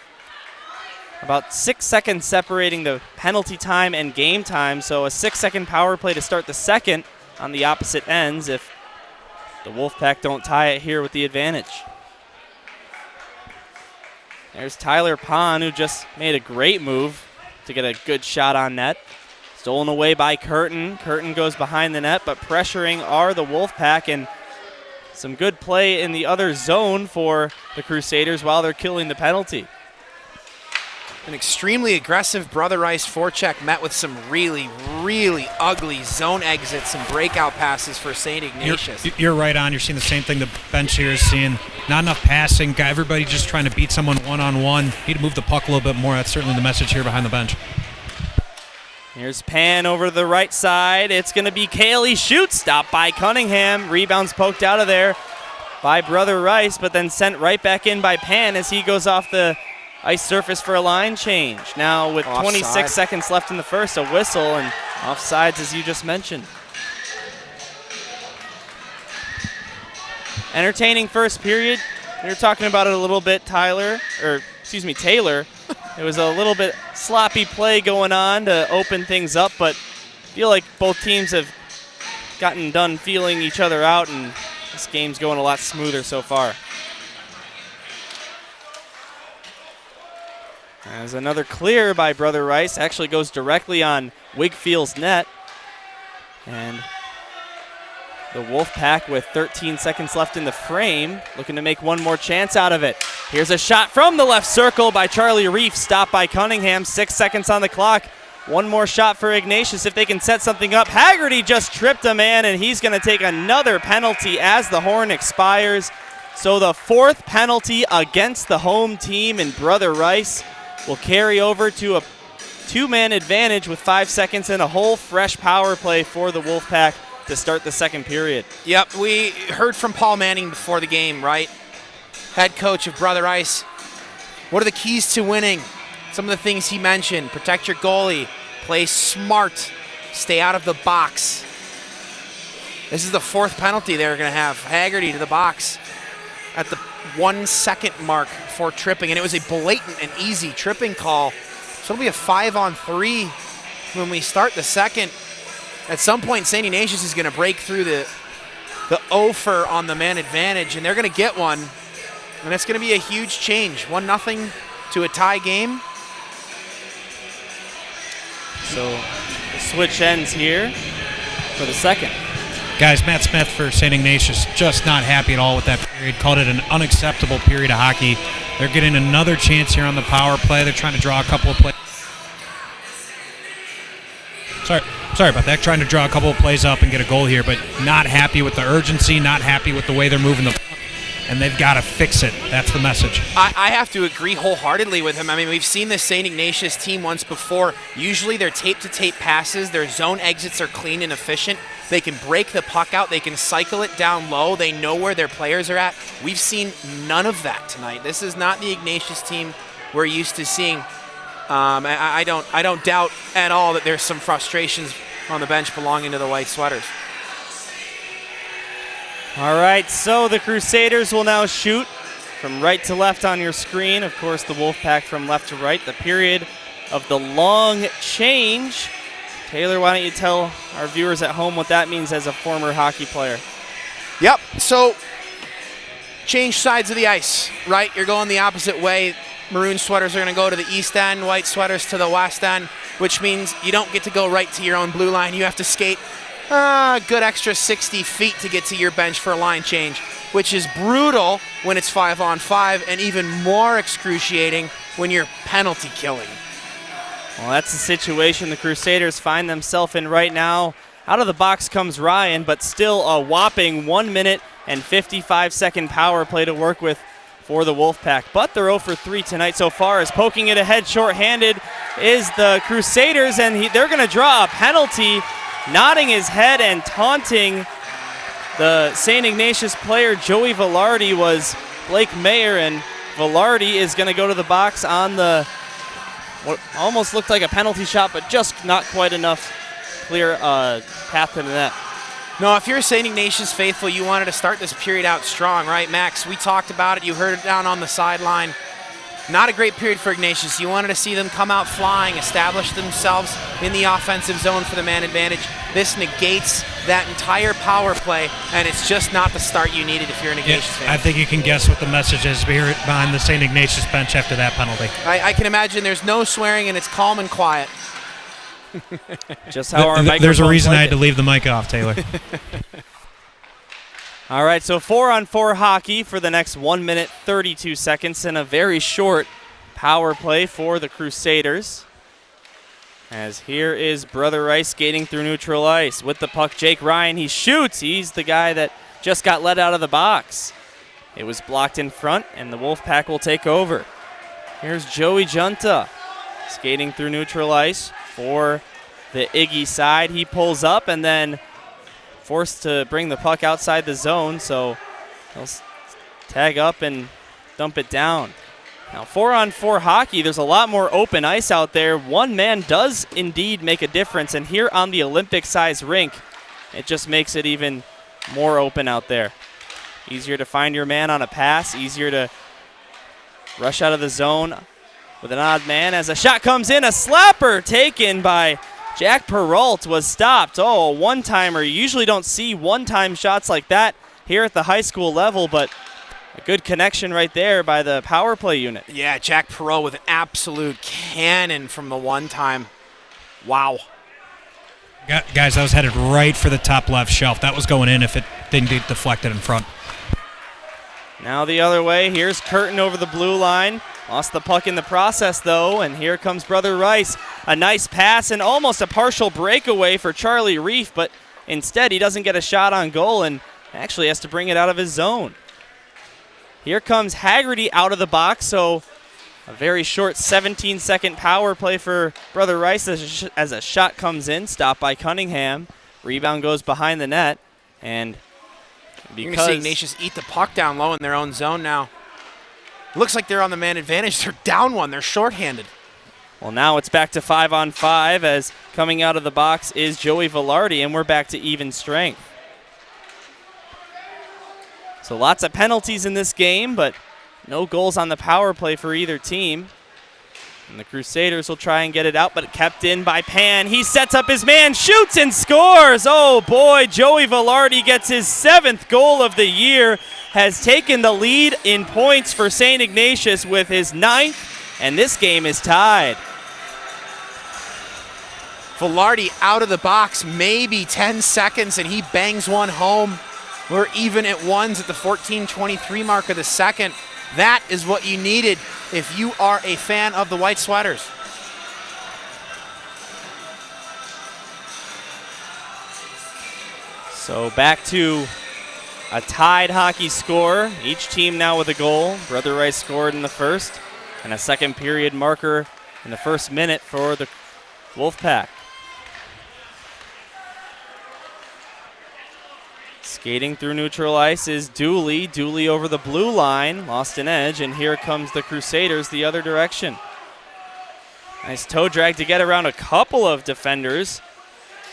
About 6 seconds separating the penalty time and game time, so a 6-second power play to start the second on the opposite ends if the Wolfpack don't tie it here with the advantage. There's Tyler Pond, who just made a great move to get a good shot on net. Stolen away by Curtin. Curtin goes behind the net, but pressuring are the Wolfpack, and some good play in the other zone for the Crusaders while they're killing the penalty. An extremely aggressive Brother Rice forecheck met with some really, really ugly zone exits and breakout passes for St. Ignatius. You're right on. You're seeing the same thing the bench here is seeing. Not enough passing. Everybody just trying to beat someone one-on-one. Need to move the puck a little bit more. That's certainly the message here behind the bench. Here's Pan over to the right side. It's going to be Cayley. Shoots. Stopped by Cunningham. Rebounds poked out of there by Brother Rice, but then sent right back in by Pan as he goes off the ice surface for a line change. Now with Offside. 26 seconds left in the first, a whistle and offsides as you just mentioned. Entertaining first period. We were talking about it a little bit, Taylor. It was a little bit sloppy play going on to open things up, but I feel like both teams have gotten done feeling each other out, and this game's going a lot smoother so far. As another clear by Brother Rice, actually goes directly on Wigfield's net. And the Wolfpack with 13 seconds left in the frame, looking to make one more chance out of it. Here's a shot from the left circle by Charlie Reef, stopped by Cunningham, 6 seconds on the clock. One more shot for Ignatius if they can set something up. Haggerty just tripped a man, and he's going to take another penalty as the horn expires. So the fourth penalty against the home team in Brother Rice will carry over to a two-man advantage with 5 seconds and a whole fresh power play for the Wolfpack to start the second period. Yep, we heard from Paul Manning before the game, right? Head coach of Brother Rice. What are the keys to winning? Some of the things he mentioned: protect your goalie, play smart, stay out of the box. This is the fourth penalty they're going to have. Haggerty to the box at the 1 second mark for tripping, and it was a blatant and easy tripping call. So it'll be a 5-on-3 when we start the second. At some point, St. Ignatius is going to break through the offer on the man advantage, and they're going to get one, and it's going to be a huge change. 1-0 to a tie game. So the switch ends here for the second. Guys, Matt Smith for St. Ignatius just not happy at all with that period. Called it an unacceptable period of hockey. They're getting another chance here on the power play. They're trying to draw a couple of plays. Sorry about that. Trying to draw a couple of plays up and get a goal here, but not happy with the urgency, not happy with the way they're moving the puck, and they've got to fix it. That's the message. I have to agree wholeheartedly with him. I mean, we've seen this St. Ignatius team once before. Usually their tape-to-tape passes, their zone exits are clean and efficient. They can break the puck out. They can cycle it down low. They know where their players are at. We've seen none of that tonight. This is not the Ignatius team we're used to seeing. I don't doubt at all that there's some frustrations on the bench belonging to the White Sweaters. All right, so the Crusaders will now shoot from right to left on your screen. Of course, the Wolfpack from left to right. The period of the long change. Taylor, why don't you tell our viewers at home what that means as a former hockey player? Yep, so change sides of the ice, right? You're going the opposite way. Maroon sweaters are going to go to the east end, white sweaters to the west end, which means you don't get to go right to your own blue line. You have to skate a good extra 60 feet to get to your bench for a line change, which is brutal when it's 5-on-5 and even more excruciating when you're penalty killing. Well, that's the situation the Crusaders find themselves in right now. Out of the box comes Ryan, but still a whopping 1 minute and 55-second power play to work with for the Wolfpack. But they're 0 for 3 tonight so far, as poking it ahead shorthanded is the Crusaders, and they're going to draw a penalty, nodding his head and taunting the St. Ignatius player. Joey Velarde was Blake Mayer, and Velarde is going to go to the box on what almost looked like a penalty shot, but just not quite enough clear path to the net. No, if you're a St. Ignatius faithful, you wanted to start this period out strong, right, Max? We talked about it. You heard it down on the sideline. Not a great period for Ignatius. You wanted to see them come out flying, establish themselves in the offensive zone for the man advantage. This negates that entire power play, and it's just not the start you needed if you're an Ignatius fan. I think you can guess what the message is behind the St. Ignatius bench after that penalty. I can imagine there's no swearing, and it's calm and quiet. Just how our There's a reason like I had to leave the mic off, Taylor. All right, so 4-on-4 hockey for the next 1 minute 32 seconds, and a very short power play for the Crusaders. As here is Brother Rice skating through neutral ice with the puck. Jake Ryan, he shoots. He's the guy that just got let out of the box. It was blocked in front, and the Wolfpack will take over. Here's Joey Junta skating through neutral ice for the Iggy side. He pulls up and then forced to bring the puck outside the zone, so he'll tag up and dump it down. Now, 4-on-4 hockey, there's a lot more open ice out there. One man does indeed make a difference, and here on the Olympic-sized rink, it just makes it even more open out there. Easier to find your man on a pass, easier to rush out of the zone with an odd man. As a shot comes in, a slapper taken by Jack Perrault was stopped. Oh, a one-timer. You usually don't see one-time shots like that here at the high school level, but a good connection right there by the power play unit. Yeah, Jack Perrault with an absolute cannon from the one-time. Wow. Guys, that was headed right for the top left shelf. That was going in if it didn't get deflected in front. Now the other way. Here's Curtin over the blue line. Lost the puck in the process, though, and here comes Brother Rice. A nice pass and almost a partial breakaway for Charlie Reef, but instead he doesn't get a shot on goal and actually has to bring it out of his zone. Here comes Haggerty out of the box, so a very short 17-second power play for Brother Rice as a shot comes in, stopped by Cunningham. Rebound goes behind the net, and you're going to see Ignatius eat the puck down low in their own zone now. Looks like they're on the man advantage. They're down one. They're shorthanded. Well, now it's back to 5-on-5 as coming out of the box is Joey Velarde, and we're back to even strength. So lots of penalties in this game, but no goals on the power play for either team. And the Crusaders will try and get it out, but kept in by Pan. He sets up his man, shoots and scores. Oh boy, Joey Velarde gets his 7th goal of the year, has taken the lead in points for St. Ignatius with his 9th, and this game is tied. Velarde out of the box, maybe 10 seconds, and he bangs one home. We're even at ones at the 14:23 mark of the second. That is what you needed if you are a fan of the White Sweaters. So back to a tied hockey score. Each team now with a goal. Brother Rice scored in the first, and a second period marker in the first minute for the Wolfpack. Skating through neutral ice is Dooley. Dooley over the blue line, lost an edge, and here comes the Crusaders the other direction. Nice toe drag to get around a couple of defenders.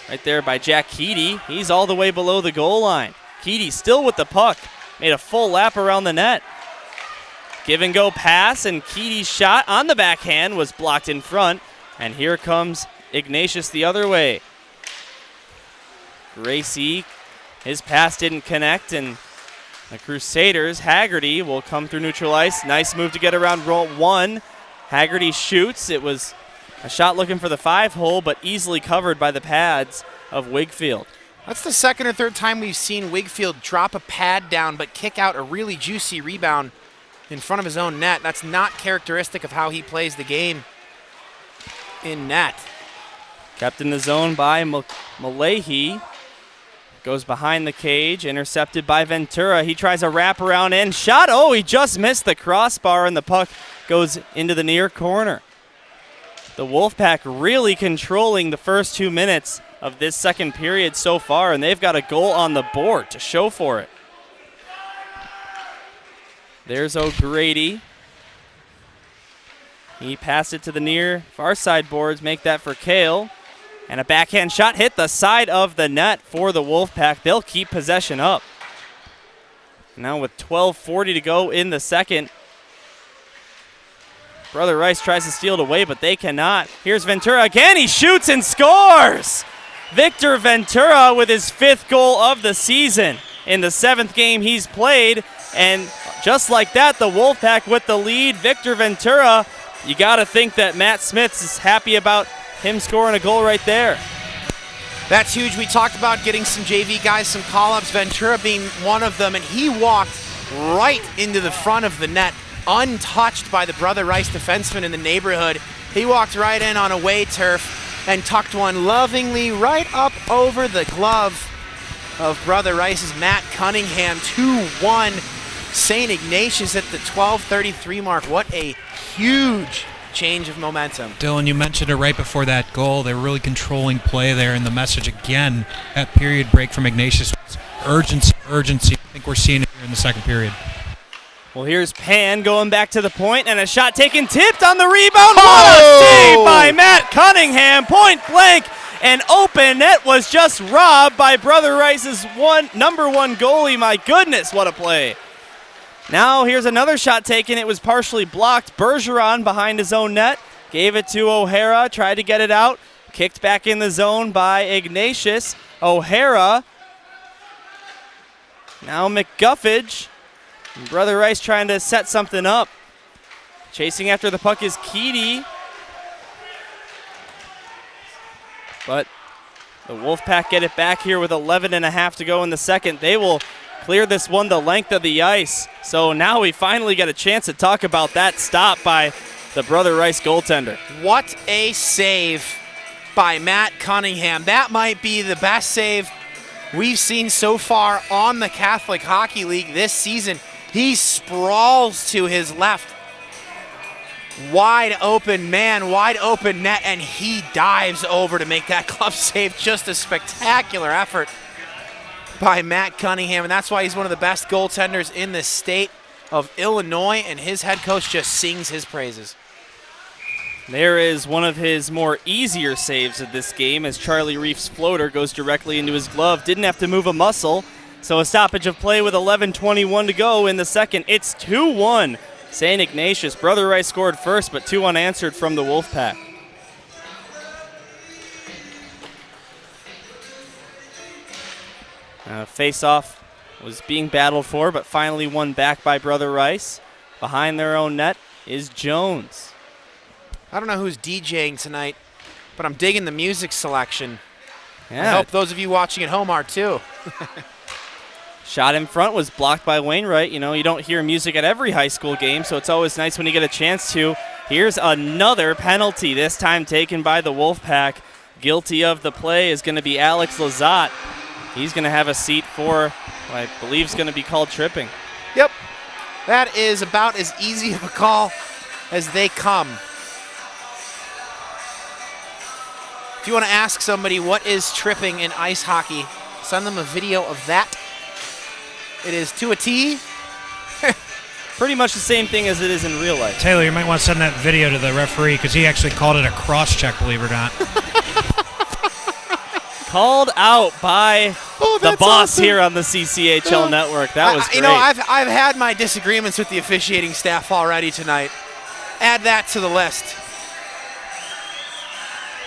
Right there by Jack Keedy. He's all the way below the goal line. Keedy still with the puck. Made a full lap around the net. Give and go pass, and Keedy's shot on the backhand was blocked in front. And here comes Ignatius the other way. Gracie. His pass didn't connect, and the Crusaders, Haggerty, will come through neutral ice. Nice move to get around row one. Haggerty shoots. It was a shot looking for the 5-hole, but easily covered by the pads of Wigfield. That's the second or third time we've seen Wigfield drop a pad down but kick out a really juicy rebound in front of his own net. That's not characteristic of how he plays the game in net. Kept in the zone by Malahi. Goes behind the cage, intercepted by Ventura. He tries a wraparound in shot. Oh, he just missed the crossbar, and the puck goes into the near corner. The Wolfpack really controlling the first 2 minutes of this second period so far, and they've got a goal on the board to show for it. There's O'Grady. He passed it to the near far side boards, make that for Kale. And a backhand shot hit the side of the net for the Wolfpack. They'll keep possession up. Now with 12:40 to go in the second, Brother Rice tries to steal it away, but they cannot. Here's Ventura again. He shoots and scores! Victor Ventura with his 5th goal of the season in the 7th game he's played. And just like that, the Wolfpack with the lead. Victor Ventura, you got to think that Matt Smith is happy about him scoring a goal right there. That's huge. We talked about getting some JV guys, some call-ups, Ventura being one of them, and he walked right into the front of the net, untouched by the Brother Rice defenseman in the neighborhood. He walked right in on away turf and tucked one lovingly right up over the glove of Brother Rice's Matt Cunningham. 2-1 St. Ignatius at the 12:33 mark. What a huge change of momentum. Dylan, you mentioned it right before that goal. They were really controlling play there, and the message again at period break from Ignatius was urgency, urgency. I think we're seeing it here in the second period. Well, here's Pan going back to the point, and a shot taken, tipped on the rebound. What a save by Matt Cunningham, point blank. An open net was just robbed by Brother Rice's number one goalie. My goodness, what a play. Now here's another shot taken. It was partially blocked. Bergeron behind his own net. Gave it to O'Hara. Tried to get it out. Kicked back in the zone by Ignatius. O'Hara. Now McGuffage. Brother Rice trying to set something up. Chasing after the puck is Keedy. But the Wolfpack get it back here with 11.5 to go in the second. They will clear this one the length of the ice. So now we finally get a chance to talk about that stop by the Brother Rice goaltender. What a save by Matt Cunningham. That might be the best save we've seen so far on the Catholic Hockey League this season. He sprawls to his left. Wide open man, wide open net, and he dives over to make that glove save. Just a spectacular effort by Matt Cunningham, and that's why he's one of the best goaltenders in the state of Illinois, and his head coach just sings his praises. There is one of his more easier saves of this game as Charlie Reef's floater goes directly into his glove. Didn't have to move a muscle, so a stoppage of play with 11:21 to go in the second. It's 2-1 St. Ignatius. Brother Rice scored first, but 2 unanswered from the Wolfpack. Face-off was being battled for, but finally won back by Brother Rice. Behind their own net is Jones. I don't know who's DJing tonight, but I'm digging the music selection. Yeah. I hope those of you watching at home are too. Shot in front was blocked by Wainwright. You know, you don't hear music at every high school game, so it's always nice when you get a chance to. Here's another penalty, this time taken by the Wolfpack. Guilty of the play is going to be Alex Lazat. He's going to have a seat for what I believe is going to be called tripping. Yep. That is about as easy of a call as they come. If you want to ask somebody what is tripping in ice hockey, send them a video of that. It is to a T. Pretty much the same thing as it is in real life. Taylor, you might want to send that video to the referee because he actually called it a cross-check, believe it or not. Called out by the boss awesome. here on the CCHL network. That was great. You know, I've had my disagreements with the officiating staff already tonight. Add that to the list.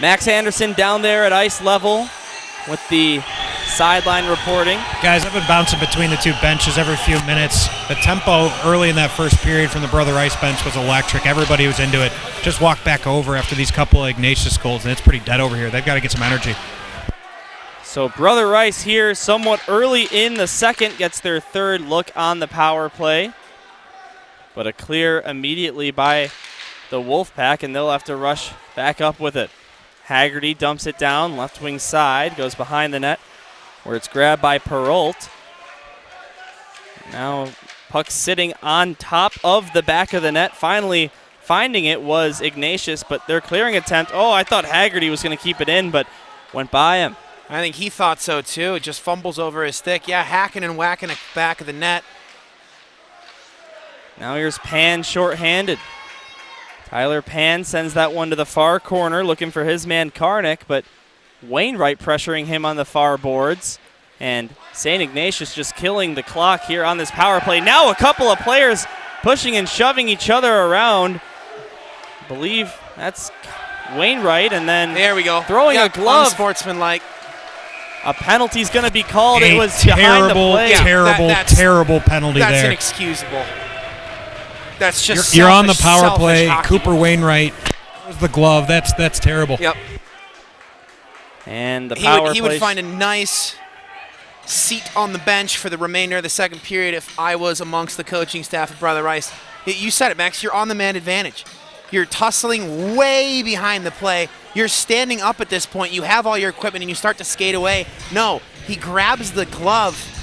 Max Anderson down there at ice level with the sideline reporting. Guys, I've been bouncing between the two benches every few minutes. The tempo early in that first period from the Brother Rice bench was electric. Everybody was into it. Just walked back over after these couple of Ignatius goals, and it's pretty dead over here. They've got to get some energy. So Brother Rice here somewhat early in the second gets their third look on the power play. But a clear immediately by the Wolfpack, and they'll have to rush back up with it. Haggerty dumps it down, left wing side, goes behind the net. where it's grabbed by Perrault. Now puck sitting on top of the back of the net. Finally finding it was Ignatius, but their clearing attempt, oh, I thought Haggerty was going to keep it in, but went by him. I think he thought so too. It just fumbles over his stick. Yeah, hacking and whacking at the back of the net. Now here's Pan shorthanded. Tyler Pan sends that one to the far corner, looking for his man Karnick, but Wainwright pressuring him on the far boards. And St. Ignatius just killing the clock here on this power play. Now a couple of players pushing and shoving each other around. I believe that's Wainwright, and then there we go. Throwing a glove. Unsportsmanlike. A penalty's going to be called. It was behind the play. Terrible penalty there. That's inexcusable. That's just you're on the power play. Hockey. Cooper Wainwright was the glove. That's terrible. Yep. And the power he would find a nice seat on the bench for the remainder of the second period if I was amongst the coaching staff of Brother Rice. You said it, Max. You're on the man advantage. You're tussling way behind the play. You're standing up at this point. You have all your equipment, and you start to skate away. No, he grabs the glove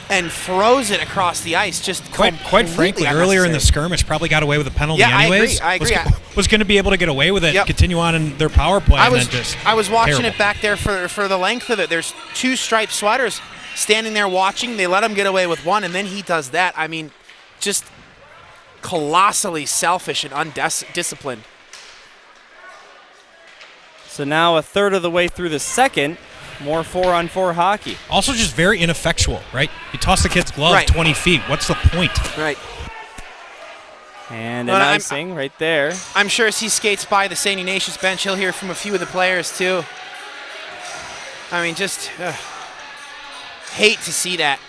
and throws it across the ice. Just quite frankly, earlier in the skirmish, probably got away with a penalty anyways. I agree. Was going to be able to get away with it, continue on in their power play. I was watching it back there for the length of it. There's two striped sweaters standing there watching. They let him get away with one, and then he does that. I mean, just colossally selfish and undisciplined. So now a third of the way through the second, more 4-on-4 hockey. Also just very ineffectual, right? You toss the kid's glove 20 feet. What's the point? Right. And an icing right there. I'm sure as he skates by the St. Ignatius bench, he'll hear from a few of the players too. I mean, just hate to see that.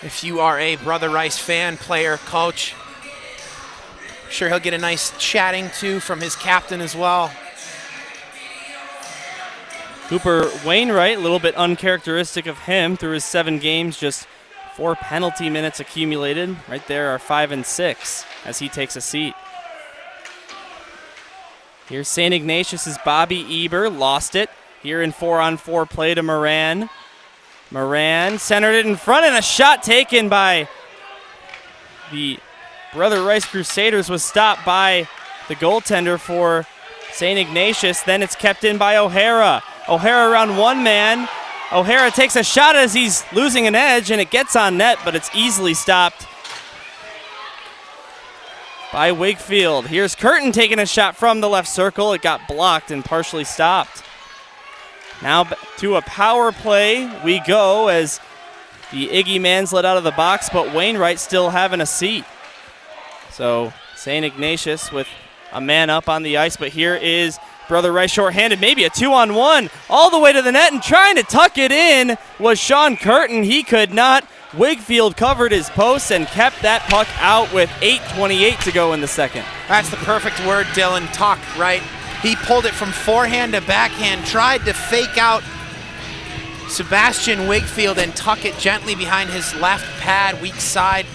If you are a Brother Rice fan, player, coach, I'm sure he'll get a nice chatting too from his captain as well. Cooper Wainwright, a little bit uncharacteristic of him through his 7 games, just 4 penalty minutes accumulated. Right there are 5 and 6 as he takes a seat. Here's St. Ignatius' Bobby Eber, lost it. Here in 4-on-4 play to Moran. Moran centered it in front, and a shot taken by the Brother Rice Crusaders was stopped by the goaltender for St. Ignatius. Then it's kept in by O'Hara. O'Hara around one man. O'Hara takes a shot as he's losing an edge, and it gets on net, but it's easily stopped by Wakefield. Here's Curtin taking a shot from the left circle. It got blocked and partially stopped. Now to a power play we go as the Iggy man's let out of the box, but Wainwright still having a seat. So St. Ignatius with a man up on the ice, but here is Brother Rice shorthanded, maybe a 2-on-1 all the way to the net, and trying to tuck it in was Sean Curtin. He could not. Wakefield covered his posts and kept that puck out with 8:28 to go in the second. That's the perfect word, Dylan. Tuck, right? He pulled it from forehand to backhand, tried to fake out Sebastian Wakefield and tuck it gently behind his left pad, weak side.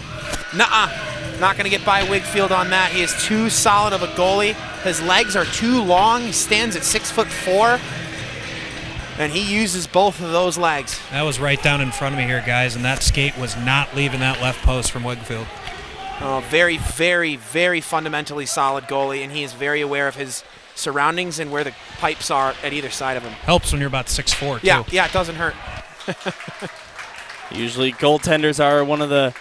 Nuh-uh. Not going to get by Wakefield on that. He is too solid of a goalie. His legs are too long. He stands at 6'4", and he uses both of those legs. That was right down in front of me here, guys, and that skate was not leaving that left post from Wakefield. Oh, very, very, very fundamentally solid goalie, and he is very aware of his surroundings and where the pipes are at either side of him. Helps when you're about 6'4", too. Yeah, it doesn't hurt. Usually goaltenders are one of the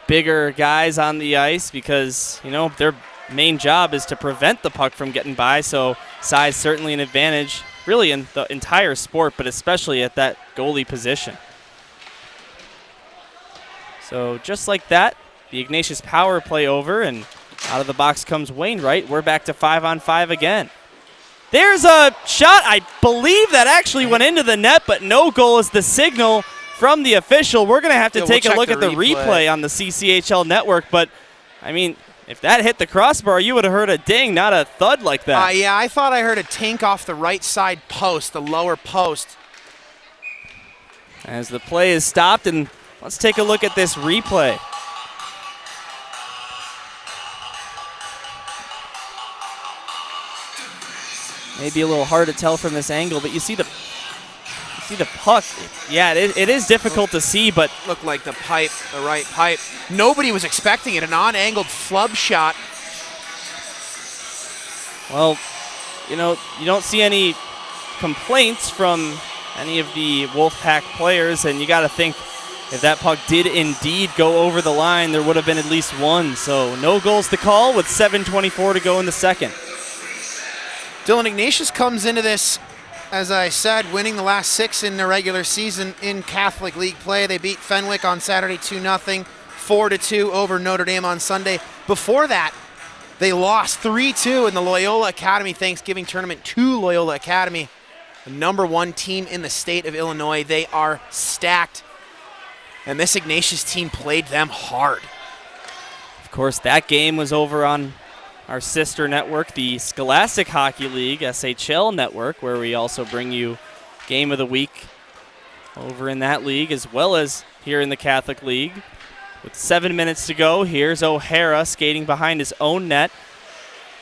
bigger guys on the ice because, you know, their main job is to prevent the puck from getting by, so size certainly an advantage really in the entire sport, but especially at that goalie position. So just like that, the Ignatius power play over, and out of the box comes Wainwright. We're back to 5-on-5 again. There's a shot, I believe that actually went into the net, but no goal is the signal from the official. We're going to have to take a look at the replay on the CCHL network, but, I mean, if that hit the crossbar, you would have heard a ding, not a thud like that. Yeah, I thought I heard a tink off the right side post, the lower post. As the play is stopped, and let's take a look at this replay. Maybe a little hard to tell from this angle, but you see the See the puck. Yeah, it is difficult to see, but Looked like the right pipe. Nobody was expecting it. An on-angled flub shot. well, you don't see any complaints from any of the Wolfpack players, and you got to think if that puck did indeed go over the line, there would have been at least one. So no goals to call with 7:24 to go in the second. Dylan Ignatius comes into this, as I said, winning the last 6 in the regular season in Catholic League play. They beat Fenwick on Saturday 2-0, 4-2 over Notre Dame on Sunday. Before that, they lost 3-2 in the Loyola Academy Thanksgiving tournament to Loyola Academy, the #1 team in the state of Illinois. They are stacked, and this Ignatius team played them hard. Of course, that game was over on our sister network, the Scholastic Hockey League, SHL network, where we also bring you Game of the Week over in that league, as well as here in the Catholic League. With 7 minutes to go, here's O'Hara skating behind his own net.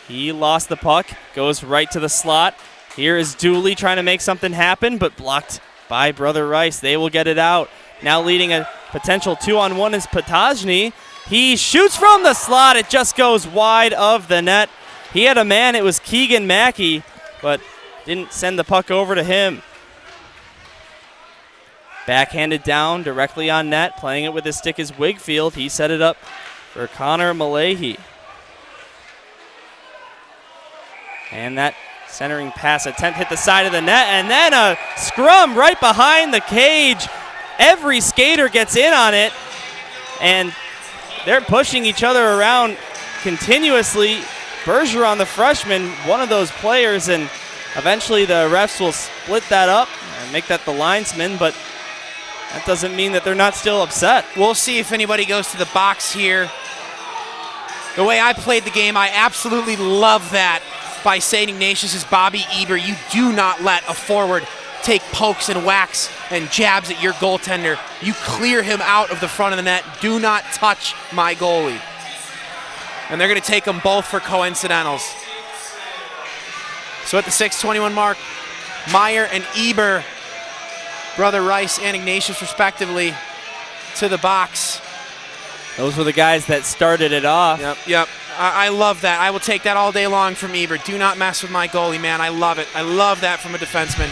He lost the puck, goes right to the slot. Here is Dooley trying to make something happen, but blocked by Brother Rice. They will get it out. Now leading a potential 2-on-1 is Potajny. He shoots from the slot. It just goes wide of the net. He had a man. It was Keegan Mackey, but didn't send the puck over to him. Backhanded down directly on net. Playing it with his stick is Wigfield. He set it up for Connor Malahy. And that centering pass attempt hit the side of the net, and then a scrum right behind the cage. Every skater gets in on it, and they're pushing each other around continuously. Bergeron, the freshman, one of those players, and eventually the refs will split that up and make that the linesman, but that doesn't mean that they're not still upset. We'll see if anybody goes to the box here. The way I played the game, I absolutely love that by St. Ignatius' Bobby Eber. You do not let a forward take pokes and whacks and jabs at your goaltender. You clear him out of the front of the net. Do not touch my goalie. And they're going to take them both for coincidentals. So at the 6:21 mark, Meyer and Eber, Brother Rice and Ignatius respectively, to the box. Those were the guys that started it off. Yep. I love that. I will take that all day long from Eber. Do not mess with my goalie, man. I love it. I love that from a defenseman.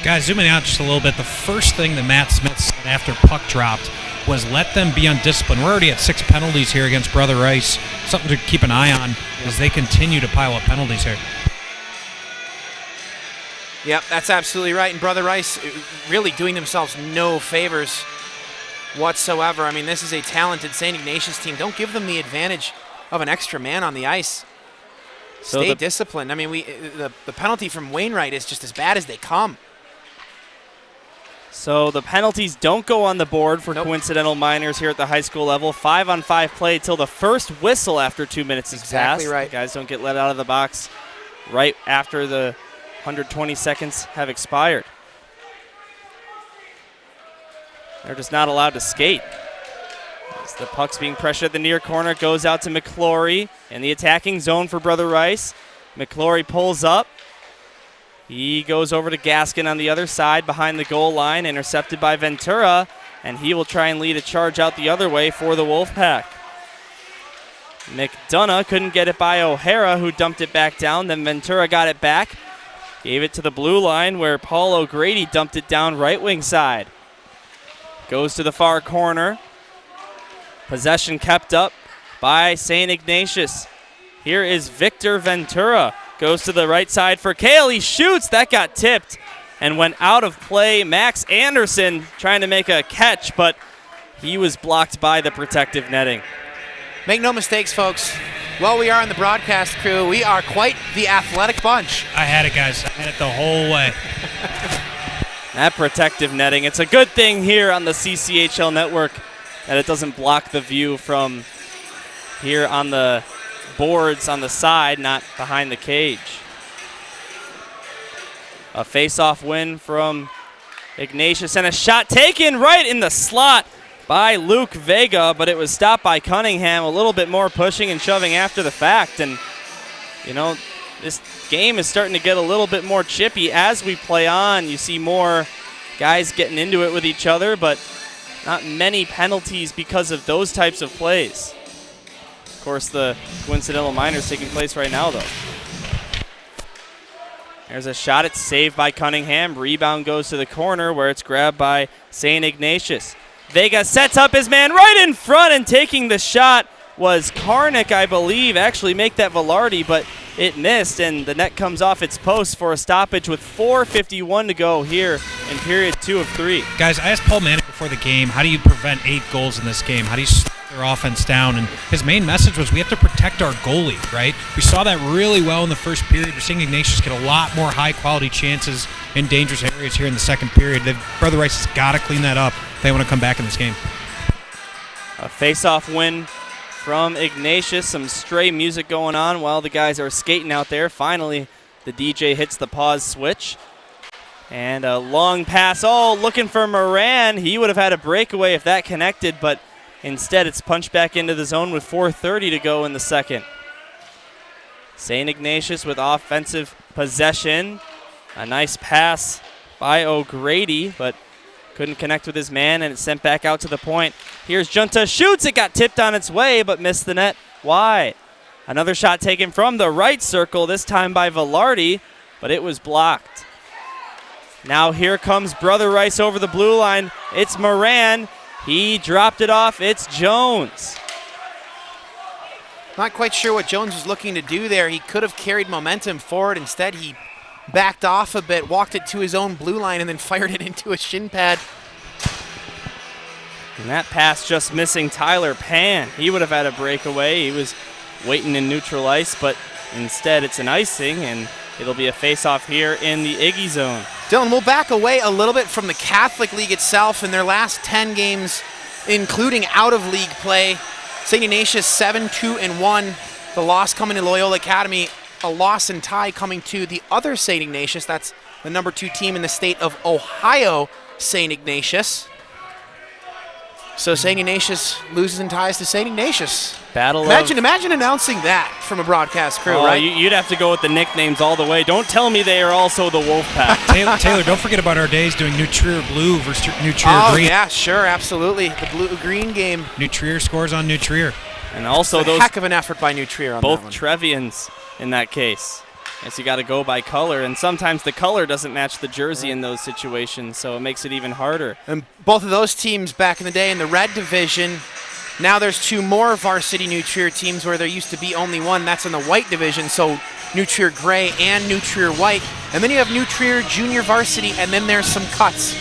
Guys, zooming out just a little bit, the first thing that Matt Smith said after puck dropped was let them be undisciplined. We're already at 6 penalties here against Brother Rice. Something to keep an eye on as they continue to pile up penalties here. Yep, that's absolutely right. And Brother Rice really doing themselves no favors whatsoever. I mean, this is a talented St. Ignatius team. Don't give them the advantage of an extra man on the ice. Stay disciplined. I mean, the penalty from Wainwright is just as bad as they come. So the penalties don't go on the board for coincidental minors here at the high school level. 5-on-5 play till the first whistle after 2 minutes has Exactly passed. right. Guys don't get let out of the box right after the 120 seconds have expired. They're just not allowed to skate. As the puck's being pressured at the near corner, goes out to McClory in the attacking zone for Brother Rice. McClory pulls up. He goes over to Gaskin on the other side behind the goal line, intercepted by Ventura, and he will try and lead a charge out the other way for the Wolfpack. McDonough couldn't get it by O'Hara, who dumped it back down. Then Ventura got it back, gave it to the blue line where Paul O'Grady dumped it down right wing side. Goes to the far corner. Possession kept up by St. Ignatius. Here is Victor Ventura. Goes to the right side for Kale. He shoots. That got tipped and went out of play. Max Anderson trying to make a catch, but he was blocked by the protective netting. Make no mistakes, folks. While we are on the broadcast crew, we are quite the athletic bunch. I had it, guys. I had it the whole way. That protective netting. It's a good thing here on the CCHL network that it doesn't block the view from here on the boards on the side, not behind the cage. A face-off win from Ignatius, and a shot taken right in the slot by Luke Vega, but it was stopped by Cunningham. A little bit more pushing and shoving after the fact, and you know, this game is starting to get a little bit more chippy as we play on. You see more guys getting into it with each other, but not many penalties because of those types of plays. Of course, the coincidental minors taking place right now, though. There's a shot. It's saved by Cunningham. Rebound goes to the corner where it's grabbed by St. Ignatius. Vega sets up his man right in front, and taking the shot was Karnik, I believe. Actually make that Velarde, but it missed, and the net comes off its post for a stoppage with 4:51 to go here in period 2 of 3. Guys, I asked Paul Manning before the game, how do you prevent 8 goals in this game? How do you slow their offense down? And his main message was we have to protect our goalie, right? We saw that really well in the first period. We're seeing Ignatius get a lot more high-quality chances in dangerous areas here in the second period. Brother Rice has got to clean that up if they want to come back in this game. A face-off win from Ignatius. Some stray music going on while the guys are skating out there. Finally, the DJ hits the pause switch. And a long pass. Oh, looking for Moran. He would have had a breakaway if that connected, but instead it's punched back into the zone with 4:30 to go in the second. St. Ignatius with offensive possession. A nice pass by O'Grady, but couldn't connect with his man, and it's sent back out to the point. Here's Junta, shoots. It got tipped on its way, but missed the net wide. Another shot taken from the right circle, this time by Velarde, but it was blocked. Now here comes Brother Rice over the blue line. It's Moran. He dropped it off. It's Jones. Not quite sure what Jones was looking to do there. He could have carried momentum forward. Instead, he backed off a bit, walked it to his own blue line, and then fired it into a shin pad. And that pass just missing Tyler Pan. He would have had a breakaway. He was waiting in neutral ice, but instead it's an icing, and it'll be a face-off here in the Iggy zone. Dylan, we'll back away a little bit from the Catholic League itself. In their last 10 games, including out-of-league play, St. Ignatius 7-2-1. The loss coming to Loyola Academy, a loss and tie coming to the other St. Ignatius. That's the number 2 team in the state of Ohio, St. Ignatius. So St. Ignatius loses and ties to St. Ignatius. Imagine announcing that from a broadcast crew, right? You'd have to go with the nicknames all the way. Don't tell me they are also the Wolfpack. Taylor, don't forget about our days doing New Trier Blue versus New Trier Green. Oh, yeah, sure, absolutely. The blue-green game. New Trier scores on New Trier. And also those heck of an effort by New Trier on both that one. Trevians in that case. Guess you got to go by color, and sometimes the color doesn't match the jersey in those situations, so it makes it even harder. And both of those teams back in the day in the red division. Now there's 2 more varsity New Trier teams where there used to be only one. That's in the white division, so New Trier Gray and New Trier White. And then you have New Trier Junior Varsity, and then there's some cuts.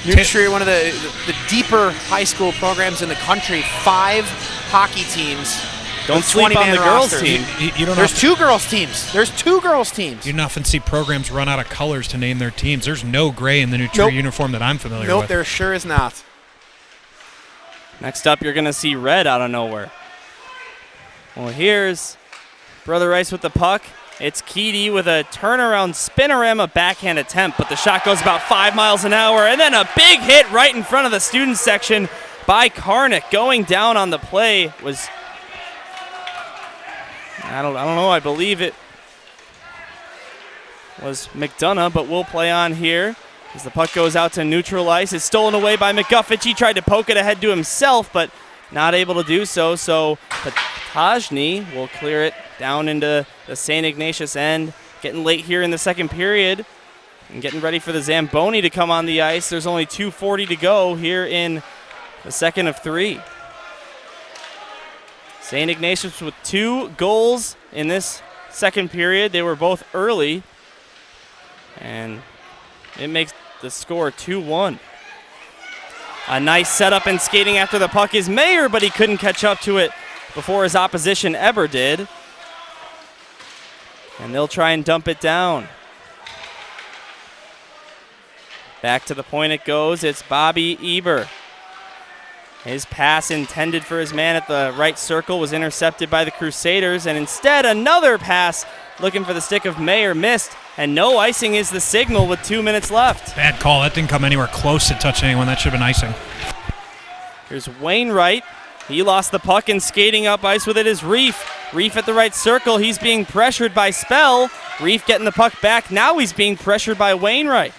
New Trier, one of the deeper high school programs in the country, 5 hockey teams. Don't sleep on the girls team. There's 2 girls teams. There's 2 girls teams. You don't often see programs run out of colors to name their teams. There's no gray in the New Trier uniform that I'm familiar with. Nope, there sure is not. Next up, you're going to see red out of nowhere. Well, here's Brother Rice with the puck. It's Keedy with a turnaround spinorama backhand attempt, but the shot goes about 5 miles an hour, and then a big hit right in front of the student section by Karnik. Going down on the play was, I don't know, I believe it was McDonough, but we'll play on here as the puck goes out to neutral ice. It's stolen away by McGuffich. He tried to poke it ahead to himself, but not able to do so. So Patajny will clear it down into the St. Ignatius end. Getting late here in the second period and getting ready for the Zamboni to come on the ice. There's only 2:40 to go here in the second of 3. St. Ignatius with 2 goals in this second period. They were both early, and it makes the score 2-1. A nice setup and skating after the puck is Mayer, but he couldn't catch up to it before his opposition Eber did. And they'll try and dump it down. Back to the point it goes. It's Bobby Eber. His pass intended for his man at the right circle was intercepted by the Crusaders, and instead another pass looking for the stick of Mayer missed, and no icing is the signal with 2 minutes left. Bad call. That didn't come anywhere close to touching anyone. That should have been icing. Here's Wainwright. He lost the puck, and skating up ice with it is Reef. Reef at the right circle. He's being pressured by Spell. Reef getting the puck back. Now he's being pressured by Wainwright.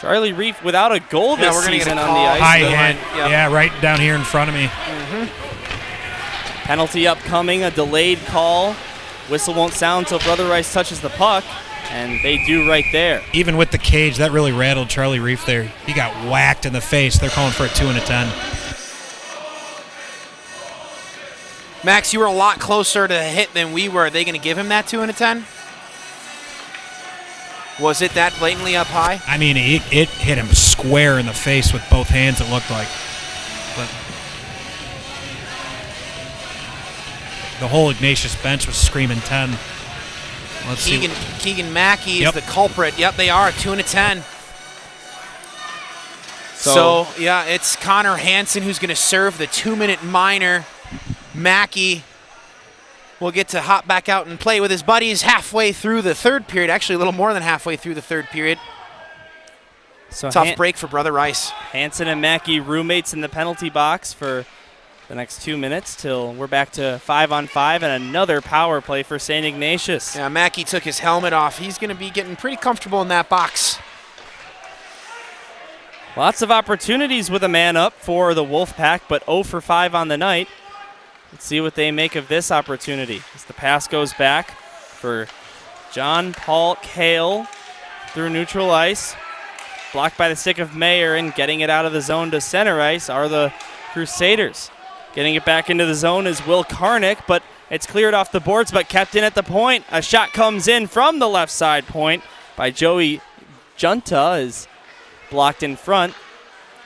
Charlie Reef without a goal this we're gonna get a season on call. the ice. High though. hit. Yep. Yeah, right down here in front of me. Penalty upcoming, a delayed call. Whistle won't sound until Brother Rice touches the puck, and they do right there. Even with the cage, that really rattled Charlie Reef there. He got whacked in the face. They're calling for a 2 and a 10. Max, you were a lot closer to the hit than we were. Are they going to give him that 2 and a 10? Was it that blatantly up high? I mean, it hit him square in the face with both hands, it looked like. But the whole Ignatius bench was screaming 10. Let's see. Keegan Mackey Yep. is the culprit. Yep, they are. 2 and a 10. So yeah, it's Connor Hansen who's going to serve the 2-minute minor. Mackey will get to hop back out and play with his buddies halfway through the third period. Actually, a little more than halfway through the third period. So Tough break for Brother Rice. Hansen and Mackey roommates in the penalty box for the next 2 minutes till we're back to 5-on-5 and another power play for St. Ignatius. Yeah, Mackey took his helmet off. He's going to be getting pretty comfortable in that box. Lots of opportunities with a man up for the Wolfpack, but 0 for 5 on the night. Let's see what they make of this opportunity as the pass goes back for John Paul Kale through neutral ice. Blocked by the stick of Mayer, and getting it out of the zone to center ice are the Crusaders. Getting it back into the zone is Will Karnick, but it's cleared off the boards but kept in at the point. A shot comes in from the left side point by Joey Junta, is blocked in front.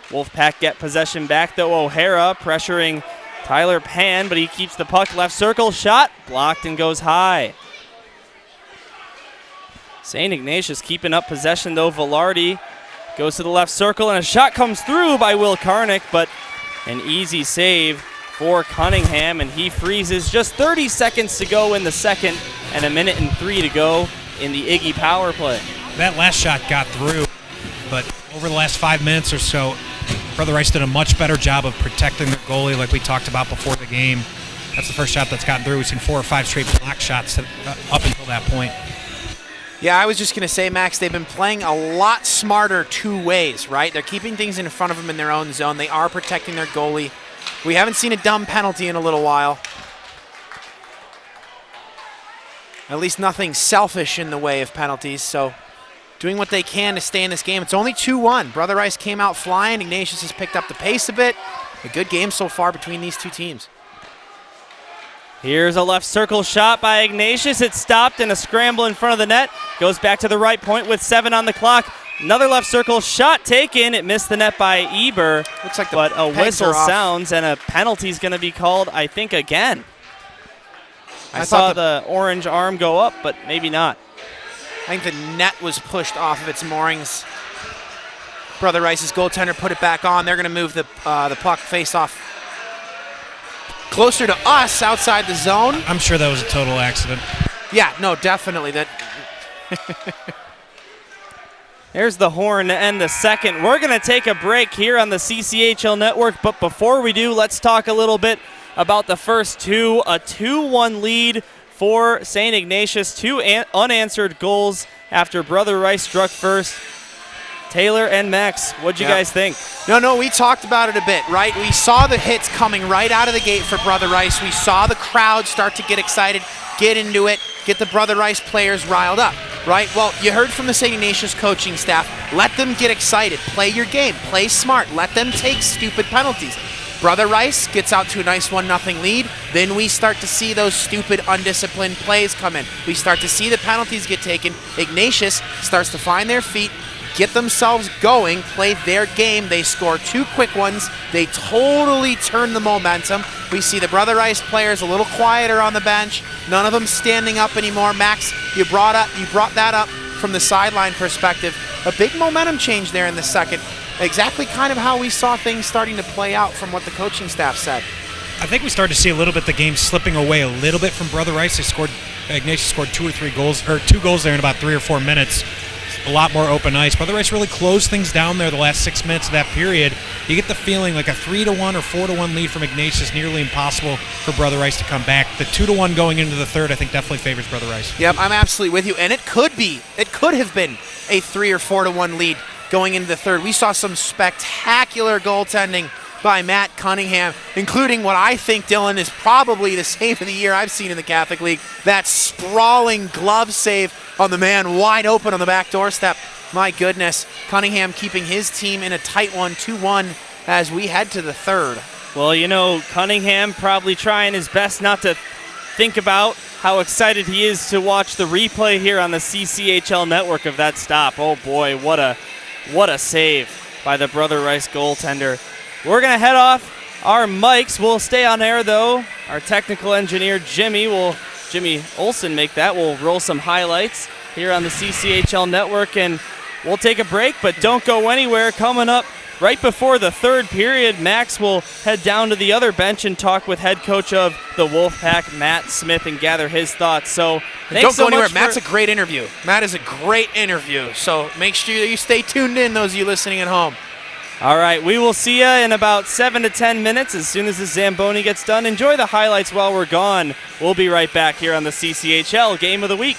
Wolfpack get possession back though. O'Hara pressuring Tyler Pan, but he keeps the puck left circle. Shot blocked and goes high. St. Ignatius keeping up possession though. Velarde goes to the left circle and a shot comes through by Will Karnick, but an easy save for Cunningham, and he freezes. Just 30 seconds to go in the second and 1:03 to go in the Iggy power play. That last shot got through, but over the last 5 minutes or so, Brother Rice did a much better job of protecting the goalie like we talked about before the game. That's the first shot that's gotten through. We've seen 4 or 5 straight block shots up until that point. Yeah, I was just going to say, Max, they've been playing a lot smarter two ways, right? They're keeping things in front of them in their own zone. They are protecting their goalie. We haven't seen a dumb penalty in a little while. At least nothing selfish in the way of penalties, so doing what they can to stay in this game. It's only 2-1. Brother Rice came out flying. Ignatius has picked up the pace a bit. A good game so far between these two teams. Here's a left circle shot by Ignatius. It's stopped in a scramble in front of the net. Goes back to the right point with 7 on the clock. Another left circle shot taken. It missed the net by Eber. Looks like the but a pegs whistle are off. sounds and a penalty's going to be called, I think, again. I thought saw the orange arm go up, but maybe not. I think the net was pushed off of its moorings. Brother Rice's goaltender put it back on. They're going to move the puck face off closer to us outside the zone. I'm sure that was a total accident. Yeah, no, definitely. There's the horn to end the second. We're going to take a break here on the CCHL network, but before we do, let's talk a little bit about the first two. A 2-1 lead for St. Ignatius. 2 unanswered goals after Brother Rice struck first. Taylor and Max, what'd you guys think? No, we talked about it a bit, right? We saw the hits coming right out of the gate for Brother Rice. We saw the crowd start to get excited, get into it, get the Brother Rice players riled up, right? Well, you heard from the St. Ignatius coaching staff. Let them get excited. Play your game. Play smart. Let them take stupid penalties. Brother Rice gets out to a nice 1-0 lead. Then we start to see those stupid, undisciplined plays come in. We start to see the penalties get taken. Ignatius starts to find their feet, get themselves going, play their game. They score 2 quick ones. They totally turn the momentum. We see the Brother Rice players a little quieter on the bench. None of them standing up anymore. Max, you brought that up from the sideline perspective. A big momentum change there in the second. Exactly kind of how we saw things starting to play out from what the coaching staff said. I think we started to see a little bit the game slipping away a little bit from Brother Rice. Ignatius scored 2 or 3 goals, or 2 goals there in about 3 or 4 minutes. A lot more open ice. Brother Rice really closed things down there the last 6 minutes of that period. You get the feeling like a 3-1 or 4-1 lead from Ignatius, nearly impossible for Brother Rice to come back. The 2-1 going into the third, I think, definitely favors Brother Rice. Yep, I'm absolutely with you. And it could have been a 3 or 4-1 lead going into the third. We saw some spectacular goaltending by Matt Cunningham, including what I think, Dylan, is probably the save of the year I've seen in the Catholic League. That sprawling glove save on the man wide open on the back doorstep. My goodness, Cunningham keeping his team in a tight one, 2-1 as we head to the third. Well, you know, Cunningham probably trying his best not to think about how excited he is to watch the replay here on the CCHL network of that stop. Oh boy, what a save by the Brother Rice goaltender. We're going to head off our mics. We'll stay on air, though. Our technical engineer, Jimmy Olsen, make that. We'll roll some highlights here on the CCHL network, and we'll take a break, but don't go anywhere. Coming up right before the third period, Max will head down to the other bench and talk with head coach of the Wolfpack, Matt Smith, and gather his thoughts. So don't go anywhere. Matt's a great interview. Matt is a great interview, so make sure that you stay tuned in, those of you listening at home. All right, we will see you in about 7 to 10 minutes as soon as the Zamboni gets done. Enjoy the highlights while we're gone. We'll be right back here on the CCHL Game of the Week.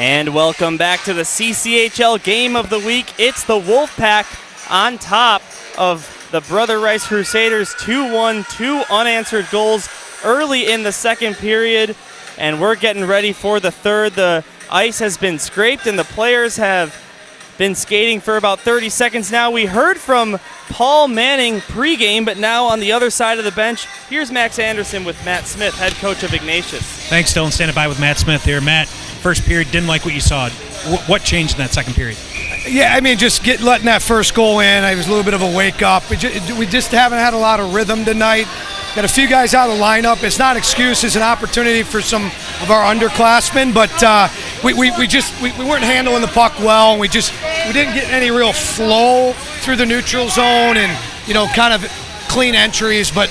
And welcome back to the CCHL Game of the Week. It's the Wolfpack on top of the Brother Rice Crusaders, 2-1, 2 unanswered goals early in the second period. And we're getting ready for the third. The ice has been scraped and the players have been skating for about 30 seconds now. We heard from Paul Manning pregame, but now on the other side of the bench, here's Max Anderson with Matt Smith, head coach of Ignatius. Thanks, Dylan. Standing by with Matt Smith here. Matt, first period, didn't like what you saw. What changed in that second period? Yeah, I mean, just letting that first goal in, it was a little bit of a wake-up. We just haven't had a lot of rhythm tonight. Got a few guys out of the lineup. It's not an excuse. It's an opportunity for some of our underclassmen, but we weren't handling the puck well, and we didn't get any real flow through the neutral zone and, kind of clean entries, but,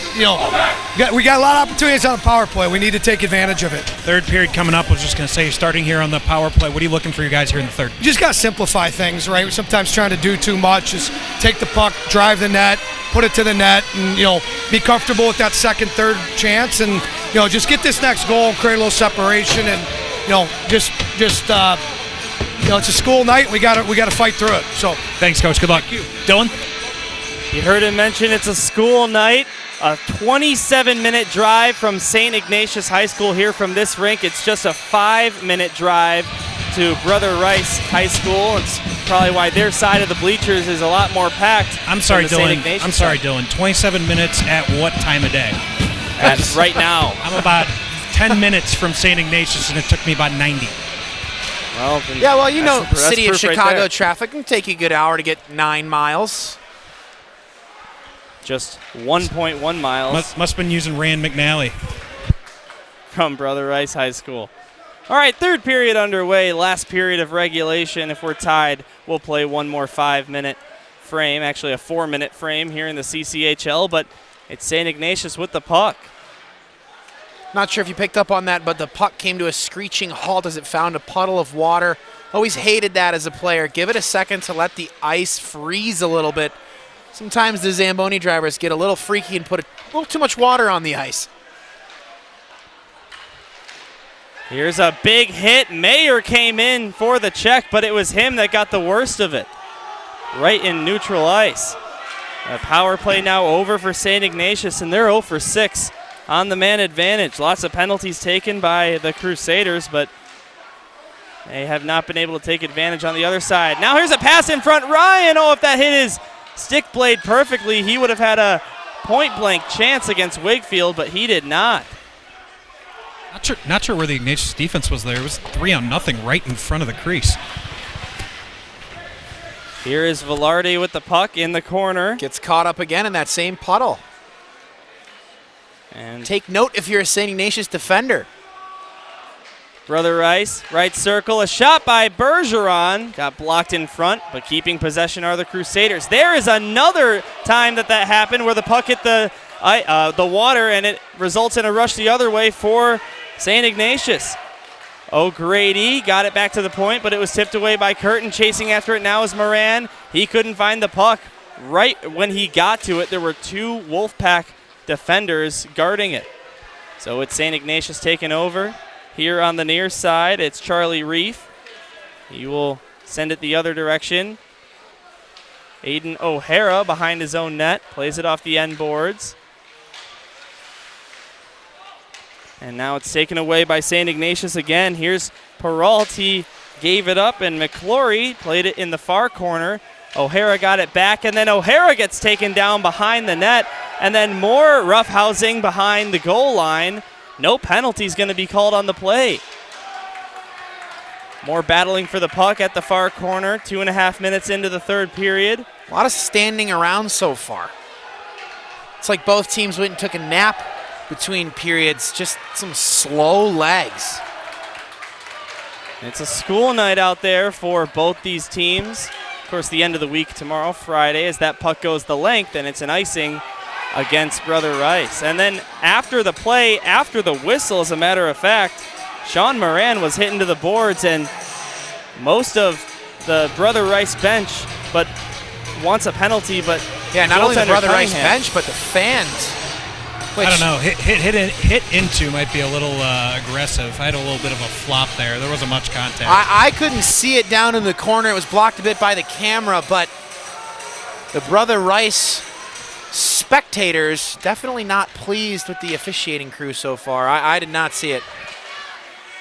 we got a lot of opportunities on the power play. We need to take advantage of it. Third period coming up. I was just going to say, starting here on the power play, what are you looking for you guys here in the third? You just got to simplify things, right? We're sometimes trying to do too much. Just take the puck, drive the net, put it to the net, and, be comfortable with that second, third chance, and, just get this next goal, create a little separation, and, it's a school night. We got to fight through it. So thanks, Coach. Good luck. Dylan? You heard him mention it's a school night. A 27-minute drive from St. Ignatius High School here from this rink. It's just a 5-minute drive to Brother Rice High School. It's probably why their side of the bleachers is a lot more packed. I'm sorry, Dylan. 27 minutes at what time of day? At right now. I'm about 10 minutes from St. Ignatius, and it took me about 90. Well, City of Chicago right traffic can take you a good hour to get 9 miles. Just 1.1 miles. Must have been using Rand McNally. From Brother Rice High School. All right, third period underway. Last period of regulation. If we're tied, we'll play one more 5-minute frame. Actually, a 4-minute frame here in the CCHL, but it's St. Ignatius with the puck. Not sure if you picked up on that, but the puck came to a screeching halt as it found a puddle of water. Always hated that as a player. Give it a second to let the ice freeze a little bit. Sometimes the Zamboni drivers get a little freaky and put a little too much water on the ice. Here's a big hit. Mayer came in for the check, but it was him that got the worst of it. Right in neutral ice. A power play now over for St. Ignatius, and they're 0 for 6 on the man advantage. Lots of penalties taken by the Crusaders, but they have not been able to take advantage on the other side. Now here's a pass in front. Ryan, if that hit his stick blade perfectly, he would have had a point-blank chance against Wakefield, but he did not. Not sure where the Ignatius defense was there. It was 3-0 right in front of the crease. Here is Velarde with the puck in the corner. Gets caught up again in that same puddle. And take note if you're a St. Ignatius defender. Brother Rice, right circle, a shot by Bergeron. Got blocked in front, but keeping possession are the Crusaders. There is another time that happened where the puck hit the water, and it results in a rush the other way for St. Ignatius. O'Grady got it back to the point, but it was tipped away by Curtin. Chasing after it now is Moran. He couldn't find the puck. Right when he got to it, there were 2 Wolfpack defenders guarding it. So it's St. Ignatius taking over. Here on the near side, it's Charlie Reef. He will send it the other direction. Aiden O'Hara behind his own net, plays it off the end boards. And now it's taken away by St. Ignatius again. Here's Peralt. He gave it up, and McClory played it in the far corner. O'Hara got it back, and then O'Hara gets taken down behind the net, and then more roughhousing behind the goal line. No penalties going to be called on the play. More battling for the puck at the far corner. 2.5 minutes into the third period. A lot of standing around so far. It's like both teams went and took a nap between periods. Just some slow legs. It's a school night out there for both these teams. Of course, the end of the week tomorrow, Friday, as that puck goes the length, and it's an icing against Brother Rice. And then after the play, after the whistle, as a matter of fact, Sean Moran was hitting to the boards, and most of the Brother Rice bench wants a penalty, but yeah, not only the Brother Rice bench, but the fans I don't know. Hit into might be a little aggressive. I had a little bit of a flop there. There wasn't much contact. I couldn't see it down in the corner. It was blocked a bit by the camera, but the Brother Rice spectators definitely not pleased with the officiating crew so far. I did not see it.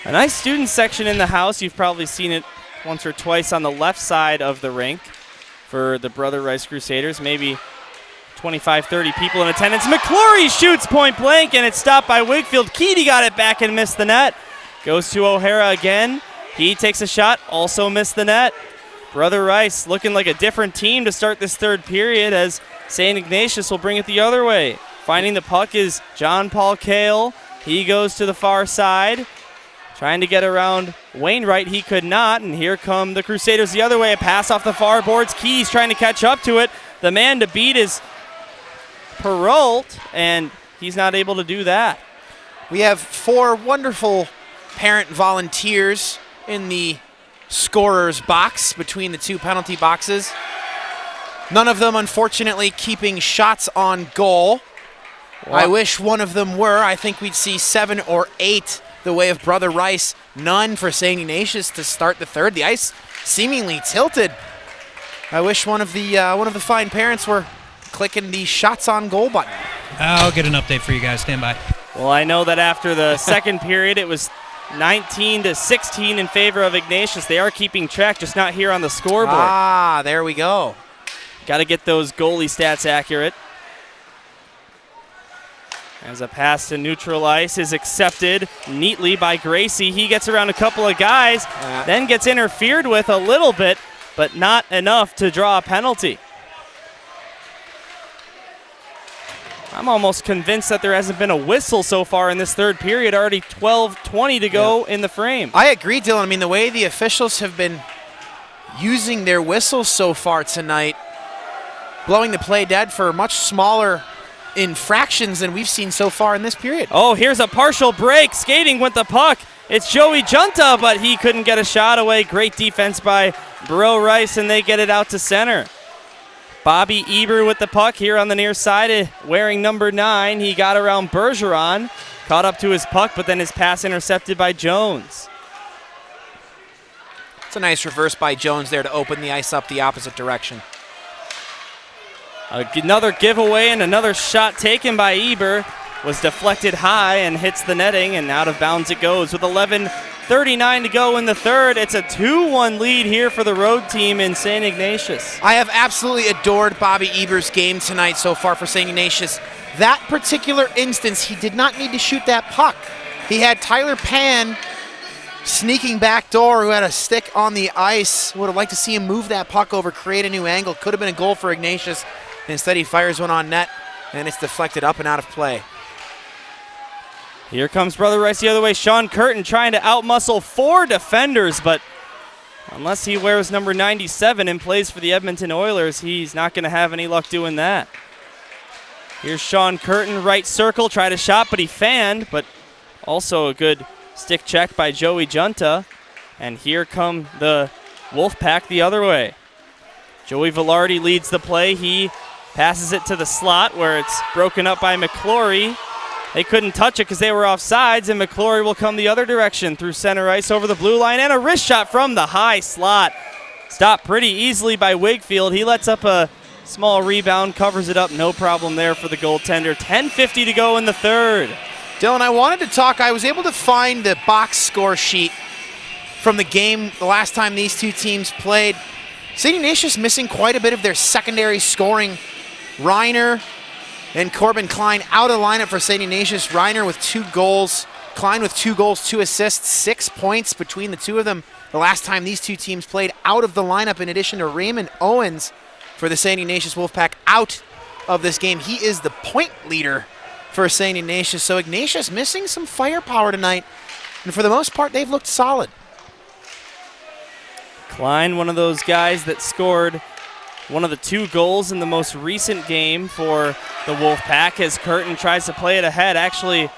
A nice student section in the house. You've probably seen it once or twice on the left side of the rink for the Brother Rice Crusaders. Maybe 25, 30 people in attendance. McClory shoots point blank, and it's stopped by Wakefield. Keedy got it back and missed the net. Goes to O'Hara again. He takes a shot, also missed the net. Brother Rice looking like a different team to start this third period as St. Ignatius will bring it the other way. Finding the puck is John Paul Kale. He goes to the far side. Trying to get around Wainwright, he could not, and here come the Crusaders the other way. A pass off the far boards. Keys trying to catch up to it. The man to beat is Perrault, and he's not able to do that. We have 4 wonderful parent volunteers in the scorer's box between the 2 penalty boxes. None of them, unfortunately, keeping shots on goal. Wow. I wish one of them were. I think we'd see 7 or 8 the way of Brother Rice. None for St. Ignatius to start the third. The ice seemingly tilted. I wish one of the fine parents were clicking the shots on goal button. I'll get an update for you guys. Stand by. Well, I know that after the second period, it was 19-16 in favor of Ignatius. They are keeping track, just not here on the scoreboard. Ah, there we go. Got to get those goalie stats accurate. As a pass to neutral ice is accepted neatly by Gracie. He gets around a couple of guys, then gets interfered with a little bit, but not enough to draw a penalty. I'm almost convinced that there hasn't been a whistle so far in this third period. Already 12:20 to go in the frame. I agree, Dylan. I mean, the way the officials have been using their whistles so far tonight, blowing the play dead for much smaller infractions than we've seen so far in this period. Oh, here's a partial break. Skating with the puck. It's Joey Junta, but he couldn't get a shot away. Great defense by Bro Rice, and they get it out to center. Bobby Eber with the puck here on the near side, wearing number 9. He got around Bergeron, caught up to his puck, but then his pass intercepted by Jones. It's a nice reverse by Jones there to open the ice up the opposite direction. Another giveaway and another shot taken by Eber was deflected high and hits the netting, and out of bounds it goes. With 11:39 to go in the third, it's a 2-1 lead here for the road team in St. Ignatius. I have absolutely adored Bobby Eber's game tonight so far for St. Ignatius. That particular instance, he did not need to shoot that puck. He had Tyler Pan sneaking back door who had a stick on the ice. Would have liked to see him move that puck over, create a new angle. Could have been a goal for Ignatius. Instead, he fires one on net, and it's deflected up and out of play. Here comes Brother Rice the other way. Sean Curtin trying to outmuscle 4 defenders, but unless he wears number 97 and plays for the Edmonton Oilers, he's not going to have any luck doing that. Here's Sean Curtin, right circle, tried a shot, but he fanned, but also a good stick check by Joey Junta. And here come the Wolfpack the other way. Joey Velarde leads the play. He passes it to the slot where it's broken up by McClory. They couldn't touch it because they were offsides, and McClory will come the other direction through center ice over the blue line, and a wrist shot from the high slot. Stopped pretty easily by Wakefield. He lets up a small rebound, covers it up, no problem there for the goaltender. 10:50 to go in the third. Dylan, I wanted to talk. I was able to find the box score sheet from the game the last time these two teams played. St. Ignatius missing quite a bit of their secondary scoring. Reiner and Corbin Klein out of the lineup for St. Ignatius. Reiner with 2 goals. Klein with 2 goals, 2 assists, 6 points between the two of them. The last time these two teams played out of the lineup, in addition to Raymond Owens for the St. Ignatius Wolfpack out of this game. He is the point leader for St. Ignatius. So Ignatius missing some firepower tonight. And for the most part, they've looked solid. Klein, one of those guys that scored one of the 2 goals in the most recent game for the Wolfpack as Curtin tries to play it ahead. Actually,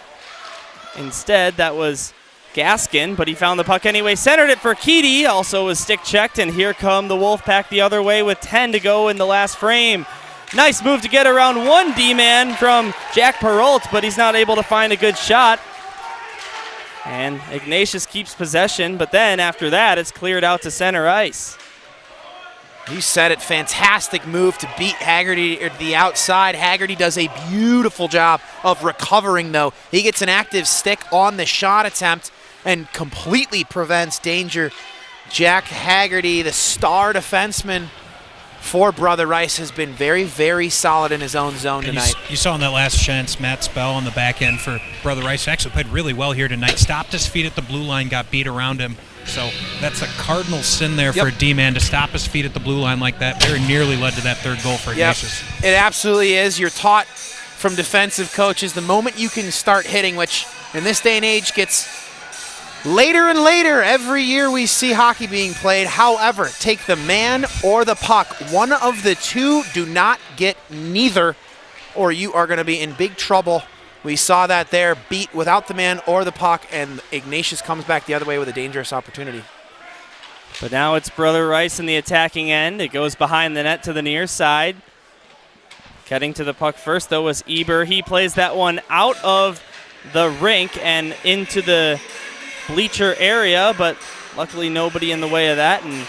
instead, that was Gaskin, but he found the puck anyway. Centered it for Keedy, also was stick checked, and here come the Wolfpack the other way with 10 to go in the last frame. Nice move to get around one D-man from Jack Perrault, but he's not able to find a good shot. And Ignatius keeps possession, but then after that, it's cleared out to center ice. You said it, fantastic move to beat Haggerty to the outside. Haggerty does a beautiful job of recovering, though. He gets an active stick on the shot attempt and completely prevents danger. Jack Haggerty, the star defenseman for Brother Rice, has been very, very solid in his own zone tonight. You saw in that last chance, Matt Spell on the back end for Brother Rice actually played really well here tonight. Stopped his feet at the blue line, got beat around him. So that's a cardinal sin there for a D-man to stop his feet at the blue line like that. Very nearly led to that third goal for Ignatius. It absolutely is. You're taught from defensive coaches the moment you can start hitting, which in this day and age gets later and later. Every year we see hockey being played. However, take the man or the puck. One of the two. Do not get neither, or you are going to be in big trouble. We saw that there, beat without the man or the puck, and Ignatius comes back the other way with a dangerous opportunity. But now it's Brother Rice in the attacking end. It goes behind the net to the near side. Cutting to the puck first, though, was Eber. He plays that one out of the rink and into the bleacher area, but luckily nobody in the way of that, and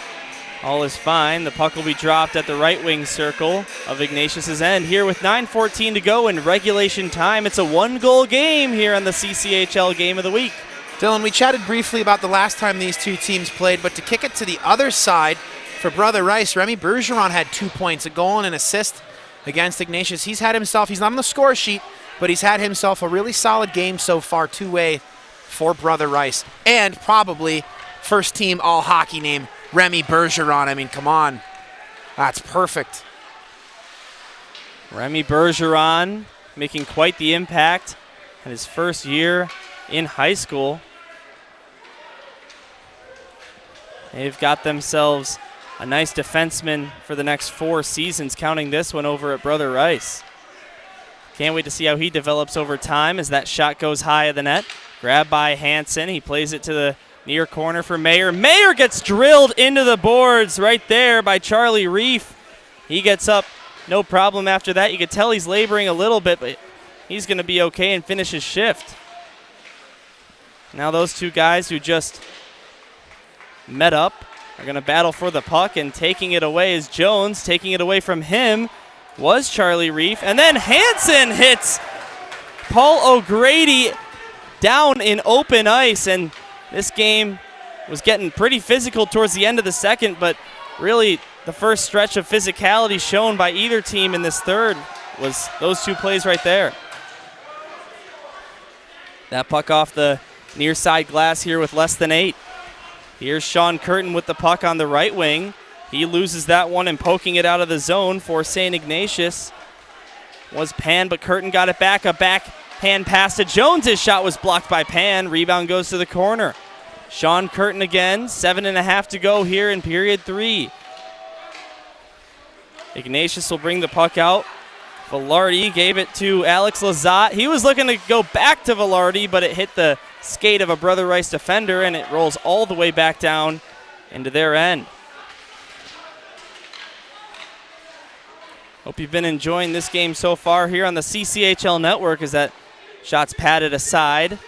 all is fine. The puck will be dropped at the right wing circle of Ignatius's end here with 9:14 to go in regulation time. It's a one-goal game here on the CCHL Game of the Week. Dylan, we chatted briefly about the last time these two teams played, but to kick it to the other side for Brother Rice, Remy Bergeron had 2 points, a goal and an assist against Ignatius. He's not on the score sheet, but he's had himself a really solid game so far, two-way for Brother Rice. And probably first-team all-hockey name, Remy Bergeron. I mean, come on. That's perfect. Remy Bergeron making quite the impact in his first year in high school. They've got themselves a nice defenseman for the next 4 seasons, counting this one over at Brother Rice. Can't wait to see how he develops over time as that shot goes high of the net. Grabbed by Hansen. He plays it to the near corner for Mayer. Mayer gets drilled into the boards right there by Charlie Reef. He gets up, no problem after that. You could tell he's laboring a little bit, but he's going to be okay and finish his shift. Now those two guys who just met up are going to battle for the puck, and taking it away is Jones. Taking it away from him was Charlie Reef. And then Hansen hits Paul O'Grady down in open ice, and this game was getting pretty physical towards the end of the second, but really the first stretch of physicality shown by either team in this third was those two plays right there. That puck off the near side glass here with less than 8. Here's Sean Curtin with the puck on the right wing. He loses that one and poking it out of the zone for St. Ignatius was Pan, but Curtin got it back. A backhand pass to Jones. His shot was blocked by Pan. Rebound goes to the corner. Sean Curtin again, 7.5 to go here in period 3. Ignatius will bring the puck out. Velarde gave it to Alex Lazat. He was looking to go back to Velarde, but it hit the skate of a Brother Rice defender, and it rolls all the way back down into their end. Hope you've been enjoying this game so far here on the CCHL Network as that shot's patted aside.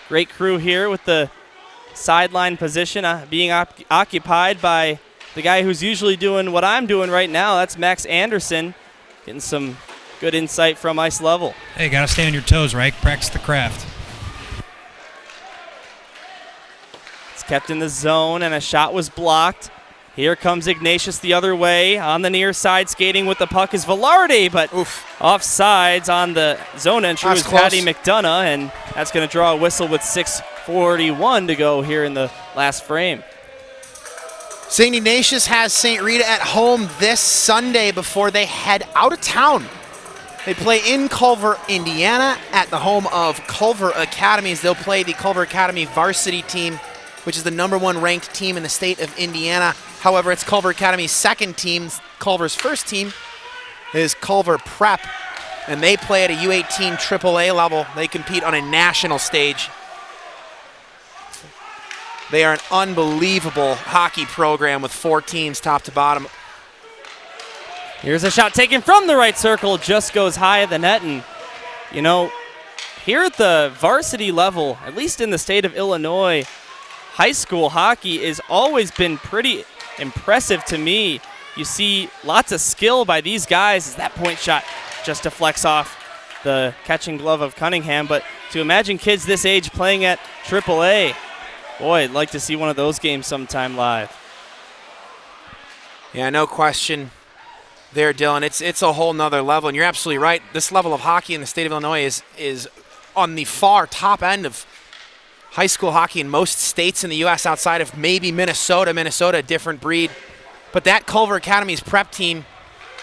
Great crew here with the sideline position being occupied by the guy who's usually doing what I'm doing right now. That's Max Anderson, getting some good insight from ice level. Hey, got to stay on your toes, right? Practice the craft. It's kept in the zone, and a shot was blocked. Here comes Ignatius the other way. On the near side, skating with the puck is Velarde, but offsides on the zone entry was Patty McDonough, and that's going to draw a whistle with 6:41 to go here in the last frame. St. Ignatius has St. Rita at home this Sunday before they head out of town. They play in Culver, Indiana, at the home of Culver Academies. They'll play the Culver Academy varsity team, which is the ~1 ranked team in the state of Indiana. However, it's Culver Academy's second team. Culver's first team is Culver Prep, and they play at a U18 AAA level. They compete on a national stage. They are an unbelievable hockey program with 4 teams top to bottom. Here's a shot taken from the right circle, just goes high at the net. And, you know, here at the varsity level, at least in the state of Illinois, high school hockey has always been pretty impressive to me. You see lots of skill by these guys as that point shot just deflects off the catching glove of Cunningham. But to imagine kids this age playing at AAA, boy, I'd like to see one of those games sometime live. Yeah, no question there, Dylan. It's a whole nother level, and you're absolutely right. This level of hockey in the state of Illinois is on the far top end of high school hockey in most states in the U.S. outside of maybe Minnesota. Minnesota, a different breed. But that Culver Academy's prep team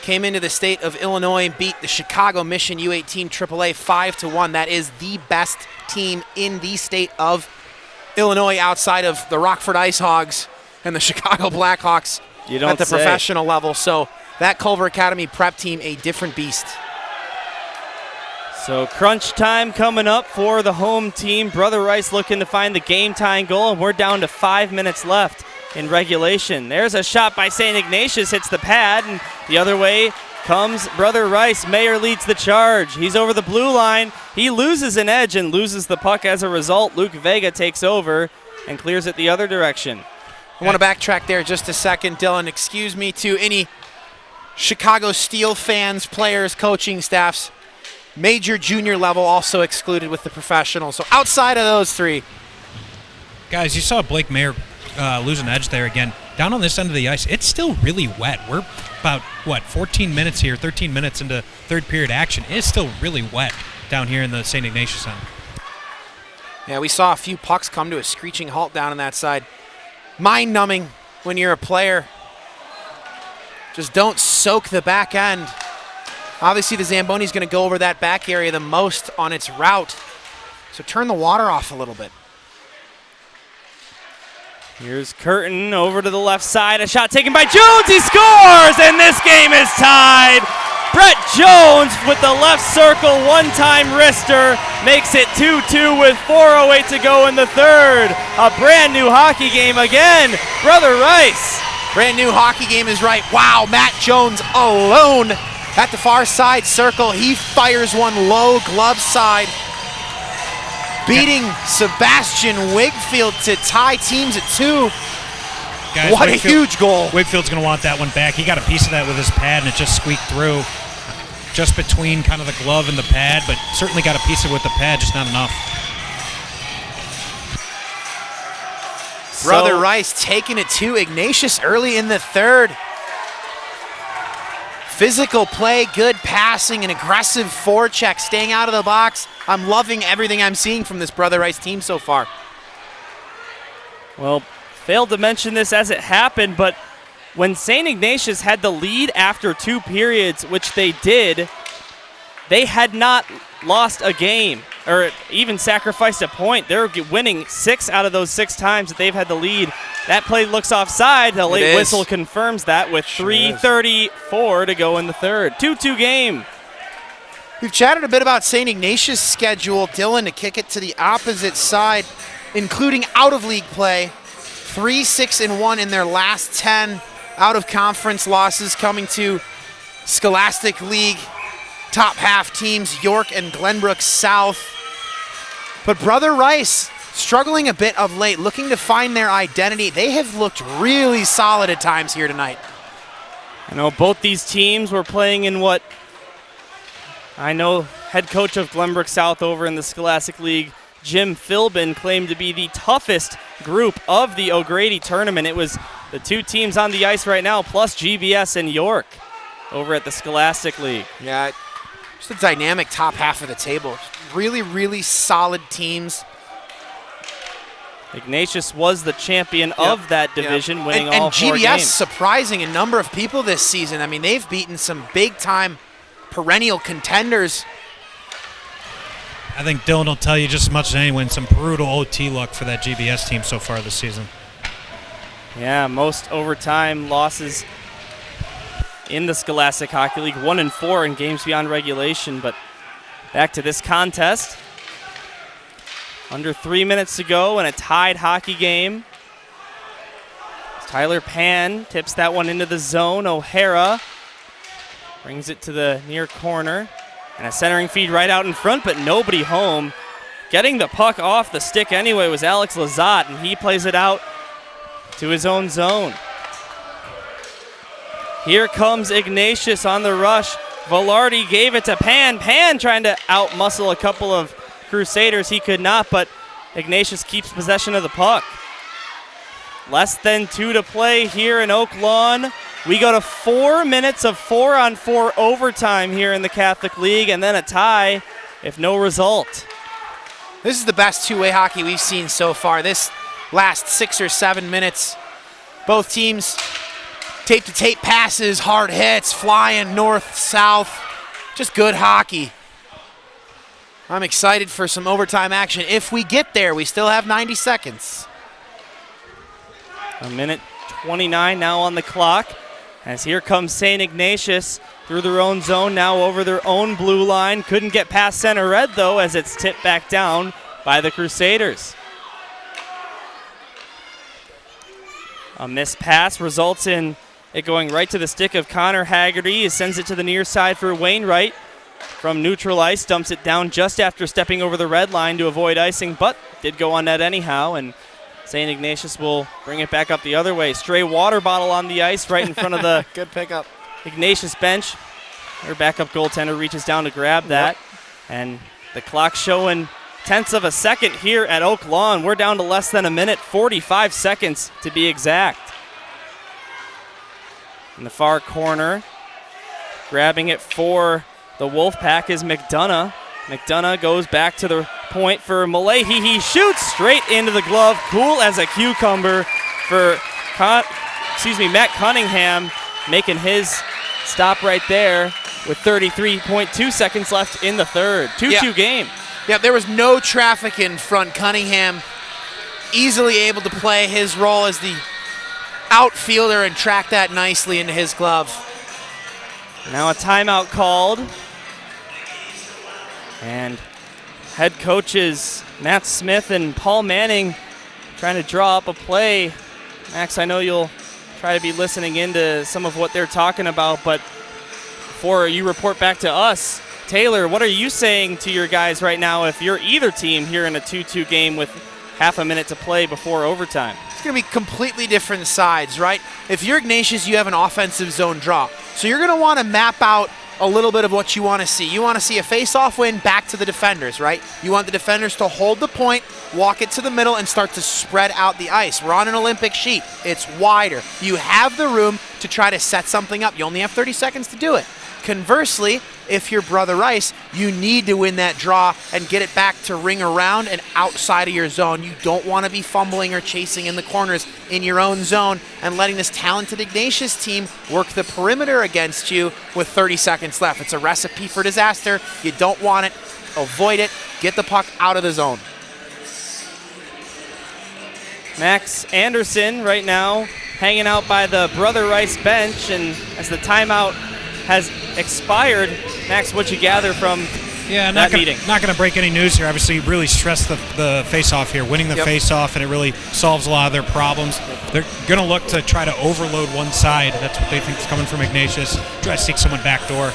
came into the state of Illinois and beat the Chicago Mission U18 AAA 5-1. That is the best team in the state of Illinois outside of the Rockford Ice Hogs and the Chicago Blackhawks at the professional level. So that Culver Academy prep team, a different beast. So crunch time coming up for the home team. Brother Rice looking to find the game-tying goal, and we're down to 5 minutes left in regulation. There's a shot by St. Ignatius, hits the pad, and the other way comes Brother Rice. Mayer leads the charge. He's over the blue line. He loses an edge and loses the puck as a result. Luke Vega takes over and clears it the other direction. I want to backtrack there just a second, Dylan. Excuse me to any Chicago Steel fans, players, coaching staffs. Major, junior level also excluded with the professionals. So outside of those three. Guys, you saw Blake Mayer lose an edge there again. Down on this end of the ice, it's still really wet. We're about, 14 minutes here, 13 minutes into third period action. It's still really wet down here in the St. Ignatius end. Yeah, we saw a few pucks come to a screeching halt down on that side. Mind-numbing when you're a player. Just don't soak the back end. Obviously, the Zamboni's going to go over that back area the most on its route. So turn the water off a little bit. Here's Curtin over to the left side. A shot taken by Jones. He scores, and this game is tied. Brett Jones with the left circle one-time wrister makes it 2-2 with 4:08 to go in the third. A brand new hockey game again. Brother Rice. Brand new hockey game is right. Wow, Matt Jones alone at the far side circle. He fires one low glove side, beating Sebastian Wigfield to tie teams at 2. Guys, what a huge goal. Wigfield's going to want that one back. He got a piece of that with his pad, and it just squeaked through. Just between kind of the glove and the pad, but certainly got a piece of it with the pad, just not enough. Brother Rice taking it to Ignatius early in the third. Physical play, good passing, an aggressive forecheck, staying out of the box. I'm loving everything I'm seeing from this Brother Rice team so far. Well, failed to mention this as it happened, but when St. Ignatius had the lead after 2 periods, which they did, they had not lost a game or even sacrificed a point. They're winning 6 out of those 6 times that they've had the lead. That play looks offside. The late whistle confirms that with 3:34 to go in the third. 2-2 game. We've chatted a bit about St. Ignatius' schedule, Dylan, to kick it to the opposite side, including out-of-league play. 3-6-1 in their last 10 out-of-conference losses, coming to Scholastic League top half teams, York and Glenbrook South. But Brother Rice struggling a bit of late, looking to find their identity. They have looked really solid at times here tonight. I know both these teams were playing in what I know head coach of Glenbrook South over in the Scholastic League, Jim Philbin, claimed to be the toughest group of the O'Grady tournament. It was the 2 teams on the ice right now, plus GBS and York over at the Scholastic League. Yeah, just a dynamic top half of the table. Really, really solid teams. Ignatius was the champion of that division, winning all 4 GBS games. surprising a number of people this season. I mean, they've beaten some big-time perennial contenders. I think Dylan will tell you just as much as anyone, some brutal OT luck for that GBS team so far this season. Yeah, most overtime losses in the Scholastic Hockey League, 1-4 in games beyond regulation. But back to this contest. Under 3 minutes to go in a tied hockey game. Tyler Pan tips that one into the zone. O'Hara Brings it to the near corner. And a centering feed right out in front, but nobody home. Getting the puck off the stick anyway was Alex Lazat, and he plays it out to his own zone. Here comes Ignatius on the rush. Velarde gave it to Pan. Pan trying to out-muscle a couple of Crusaders. He could not, but Ignatius keeps possession of the puck. Less than 2 to play here in Oak Lawn. We go to 4 minutes of 4-on-4 overtime here in the Catholic League, and then a tie if no result. This is the best two-way hockey we've seen so far. This last 6 or 7 minutes, both teams tape-to-tape passes, hard hits, flying north, south, just good hockey. I'm excited for some overtime action. If we get there, we still have 90 seconds. A minute 29 now on the clock. As here comes St. Ignatius through their own zone, now over their own blue line. Couldn't get past center red, though, as it's tipped back down by the Crusaders. A missed pass results in it going right to the stick of Connor Haggerty. He sends it to the near side for Wainwright. From neutral ice, dumps it down just after stepping over the red line to avoid icing, but did go on net anyhow, and St. Ignatius will bring it back up the other way. Stray water bottle on the ice right in front of the good pickup Ignatius bench. Their backup goaltender reaches down to grab that. And the clock showing tenths of a second here at Oak Lawn. We're down to less than a minute, 45 seconds to be exact. In the far corner, grabbing it for the Wolfpack is McDonough. McDonough goes back to the point for Malahi. He shoots straight into the glove, cool as a cucumber for Matt Cunningham, making his stop right there with 33.2 seconds left in the third. 2-2 game. Yeah, there was no traffic in front. Cunningham easily able to play his role as the outfielder and track that nicely into his glove. Now a timeout called. And head coaches Matt Smith and Paul Manning trying to draw up a play. Max, I know you'll try to be listening into some of what they're talking about, but before you report back to us, Taylor, what are you saying to your guys right now if you're either team here in a 2-2 game with half a minute to play before overtime? It's going to be completely different sides, right? If you're Ignatius, you have an offensive zone draw. So you're going to want to map out a little bit of what you want to see. You want to see a face-off win back to the defenders, right? You want the defenders to hold the point, walk it to the middle, and start to spread out the ice. We're on an Olympic sheet. It's wider. You have the room to try to set something up. You only have 30 seconds to do it. Conversely, if you're Brother Rice, you need to win that draw and get it back to ring around and outside of your zone. You don't want to be fumbling or chasing in the corners in your own zone and letting this talented Ignatius team work the perimeter against you with 30 seconds left. It's a recipe for disaster. You don't want it. Avoid it. Get the puck out of the zone. Max Anderson right now hanging out by the Brother Rice bench, and as the timeout has expired, Max, what you gather from that meeting? Not going to break any news here. Obviously, really stress the face-off here, winning the face-off, and it really solves a lot of their problems. They're going to look to try to overload one side. That's what they think is coming from Ignatius. Try to seek someone backdoor.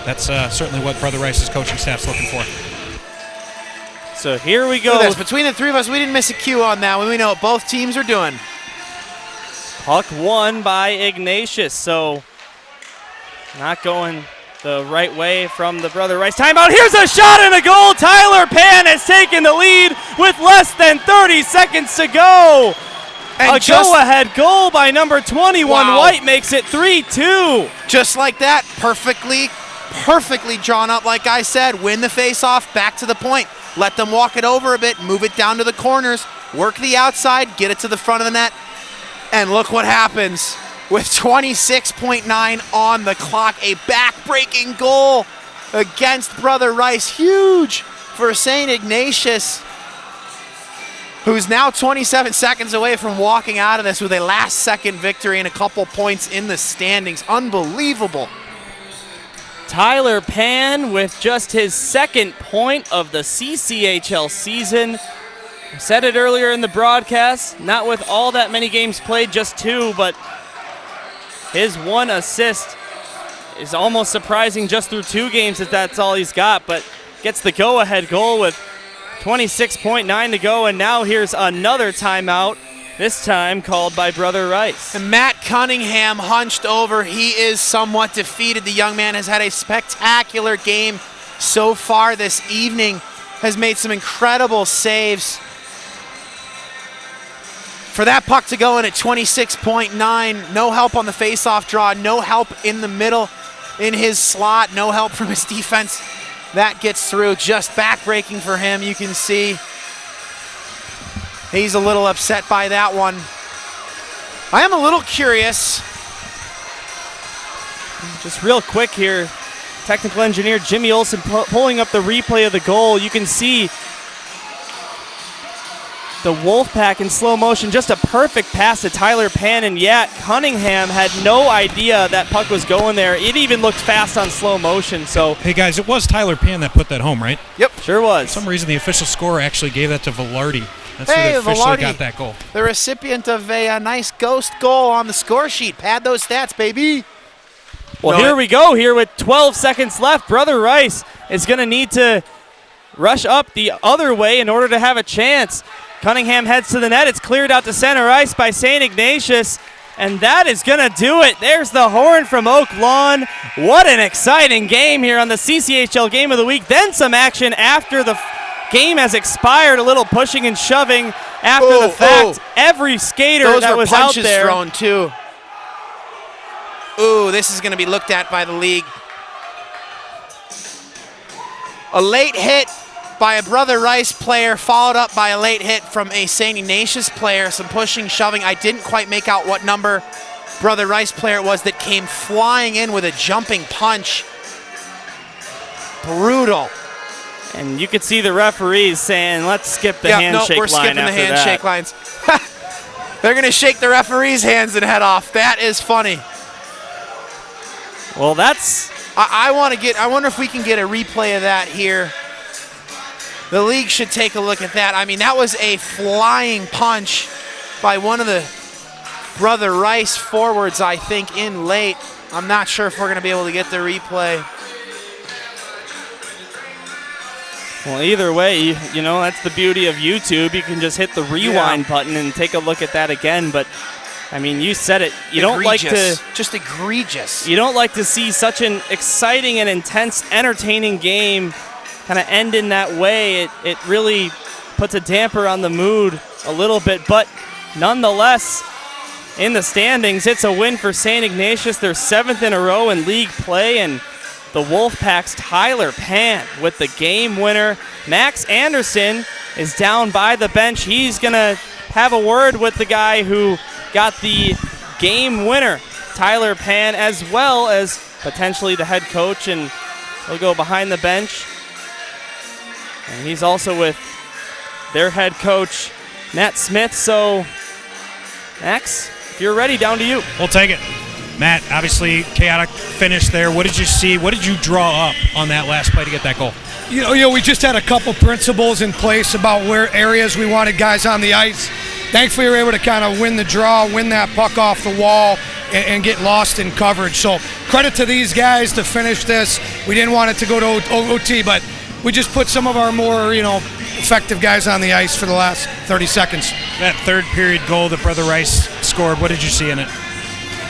That's certainly what Brother Rice's coaching staff's looking for. So here we go. Look at this. Between the three of us, we didn't miss a cue on that one. We know what both teams are doing. Puck won by Ignatius, so not going the right way from the Brother Rice. Timeout. Here's a shot and a goal. Tyler Pan has taken the lead with less than 30 seconds to go. And a go-ahead goal by number 21. Wow. White makes it 3-2. Just like that, perfectly drawn up, like I said. Win the face-off, back to the point. Let them walk it over a bit, move it down to the corners, work the outside, get it to the front of the net. And look what happens. With 26.9 on the clock, a back-breaking goal against Brother Rice. Huge for St. Ignatius, who's now 27 seconds away from walking out of this with a last-second victory and a couple points in the standings. Unbelievable. Tyler Pan with just his second point of the CCHL season. I said it earlier in the broadcast, not with all that many games played, just 2, but his 1 assist is almost surprising just through 2 games that that's all he's got, but gets the go-ahead goal with 26.9 to go, and now here's another timeout, this time called by Brother Rice. And Matt Cunningham hunched over. He is somewhat defeated. The young man has had a spectacular game so far this evening, has made some incredible saves. For that puck to go in at 26.9, no help on the faceoff draw, no help in the middle in his slot, no help from his defense. That gets through, just backbreaking for him. You can see he's a little upset by that one. I am a little curious. Just real quick here, technical engineer Jimmy Olsen pulling up the replay of the goal. You can see the Wolfpack in slow motion, just a perfect pass to Tyler Pan, and yet Cunningham had no idea that puck was going there. It even looked fast on slow motion. So, hey guys, it was Tyler Pan that put that home, right? Yep. Sure was. For some reason, the official scorer actually gave that to Velarde. That's Hey, who officially Velarde, got that goal. the recipient of a nice ghost goal on the score sheet. Pad those stats, baby. Well, here we go. Here with 12 seconds left, Brother Rice is going to need to rush up the other way in order to have a chance. Cunningham heads to the net. It's cleared out to center ice by St. Ignatius, and that is going to do it. There's the horn from Oak Lawn. What an exciting game here on the CCHL Game of the Week. Then some action after the game has expired. A little pushing and shoving after the fact. Every skater Those that were was out punches there. thrown too. Ooh, this is going to be looked at by the league. A late hit by a Brother Rice player, followed up by a late hit from a St. Ignatius player. Some pushing, shoving. I didn't quite make out what number Brother Rice player it was that came flying in with a jumping punch. Brutal. And you could see the referees saying, let's skip the handshake we're line skipping the after handshake that. lines. They're going to shake the referees' hands and head off. That is funny. Well, that's... I wonder if we can get a replay of that here. The league should take a look at that. I mean, that was a flying punch by one of the Brother Rice forwards, I think, in late. I'm not sure if we're going to be able to get the replay. Well, either way, you know, that's the beauty of YouTube. You can just hit the rewind button and take a look at that again. But, I mean, you said it. You don't like to... Just egregious. You don't like to see such an exciting and intense, entertaining game kind of end in that way. It really puts a damper on the mood a little bit. But, nonetheless, in the standings, it's a win for St. Ignatius. They're 7th in a row in league play, and the Wolfpack's Tyler Pan with the game winner. Max Anderson is down by the bench. He's going to have a word with the guy who got the game winner, Tyler Pan, as well as potentially the head coach, and he'll go behind the bench. And he's also with their head coach, Nat Smith. So, Max, if you're ready, down to you. We'll take it. Matt, obviously chaotic finish there. What did you see? What did you draw up on that last play to get that goal? You know, we just had a couple principles in place about where areas we wanted guys on the ice. Thankfully, we were able to kind of win the draw, win that puck off the wall, and get lost in coverage. So credit to these guys to finish this. We didn't want it to go to OT, but we just put some of our more, effective guys on the ice for the last 30 seconds. That third period goal that Brother Rice scored, what did you see in it?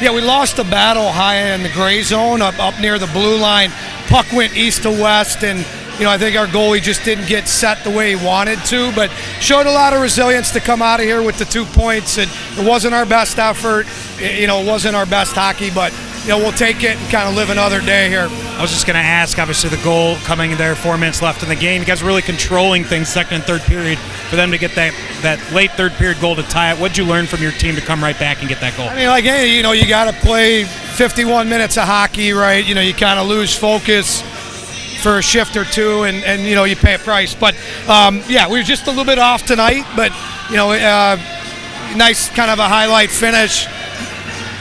Yeah, we lost the battle high in the gray zone up near the blue line. Puck went east to west, and I think our goalie just didn't get set the way he wanted to, but showed a lot of resilience to come out of here with the 2 points. It wasn't our best effort. It wasn't our best hockey, but we'll take it and kind of live another day here. I was just going to ask, obviously the goal coming there, 4 minutes left in the game. You guys were really controlling things second and third period. For them to get that late third period goal to tie it, what did you learn from your team to come right back and get that goal? I mean, you got to play 51 minutes of hockey, right? You kind of lose focus for a shift or two, and you pay a price. But, we were just a little bit off tonight, but, nice kind of a highlight finish.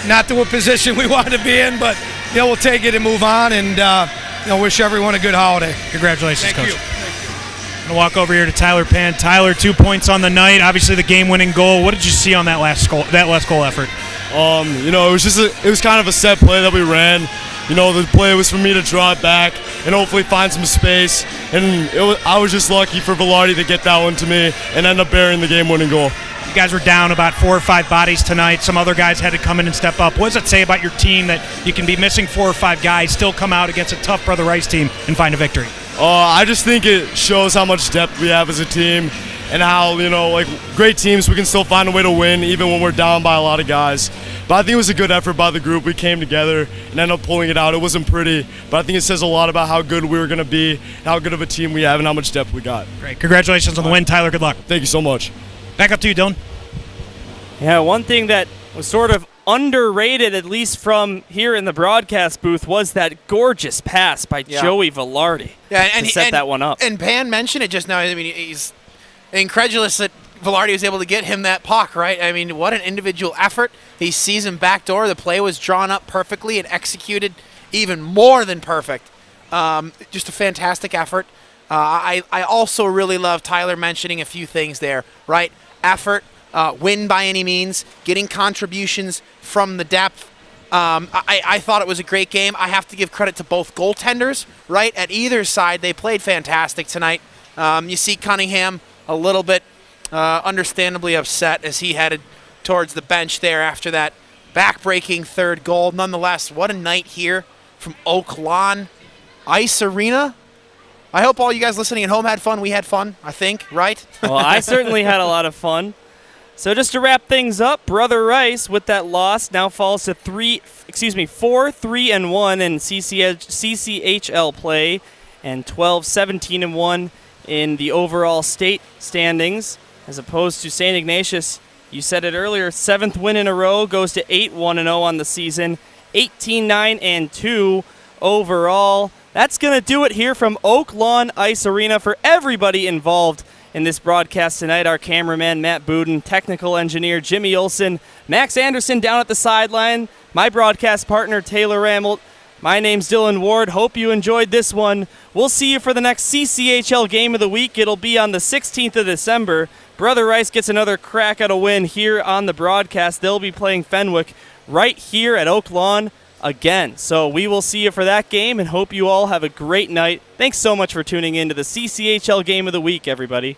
Not to a position we wanted to be in, but, we'll take it and move on, and, wish everyone a good holiday. Congratulations, Coach. Thank you. I'm going to walk over here to Tyler Pan. Tyler, 2 points on the night. Obviously the game-winning goal. What did you see on that last goal effort? It was kind of a set play that we ran. the play was for me to draw it back and hopefully find some space. And I was just lucky for Velarde to get that one to me and end up burying the game-winning goal. You guys were down about 4 or 5 bodies tonight. Some other guys had to come in and step up. What does it say about your team that you can be missing 4 or 5 guys, still come out against a tough Brother Rice team and find a victory? I just think it shows how much depth we have as a team and how, great teams, we can still find a way to win even when we're down by a lot of guys. But I think it was a good effort by the group. We came together and ended up pulling it out. It wasn't pretty, but I think it says a lot about how good we were going to be, how good of a team we have, and how much depth we got. Great. Congratulations on the win, Tyler. Good luck. Thank you so much. Back up to you, Dylan. Yeah, one thing that was sort of underrated, at least from here in the broadcast booth, was that gorgeous pass by Joey Velarde to set that one up. And Pan mentioned it just now. I mean, he's incredulous that Velarde was able to get him that puck, right? I mean, what an individual effort. He sees him backdoor. The play was drawn up perfectly and executed even more than perfect. Just a fantastic effort. I also really love Tyler mentioning a few things there, right? Effort, win by any means, getting contributions from the depth. I thought it was a great game. I have to give credit to both goaltenders, right? At either side, they played fantastic tonight. You see Cunningham a little bit understandably upset as he headed towards the bench there after that back-breaking third goal. Nonetheless, what a night here from Oak Lawn Ice Arena. I hope all you guys listening at home had fun. We had fun, I think, right? Well, I certainly had a lot of fun. So just to wrap things up, Brother Rice with that loss now falls to 4-3-1 in CCHL play and 12-17-1 in the overall state standings, as opposed to St. Ignatius. You said it earlier, 7th win in a row, goes to 8-1-0 on the season, 18-9-2 overall. That's going to do it here from Oak Lawn Ice Arena. For everybody involved in this broadcast tonight, our cameraman Matt Buden, technical engineer Jimmy Olson, Max Anderson down at the sideline, my broadcast partner Taylor Ramelt. My name's Dylan Ward. Hope you enjoyed this one. We'll see you for the next CCHL game of the week. It'll be on the 16th of December. Brother Rice gets another crack at a win here on the broadcast. They'll be playing Fenwick right here at Oak Lawn again. So we will see you for that game and hope you all have a great night. Thanks so much for tuning in to the CCHL game of the week, everybody.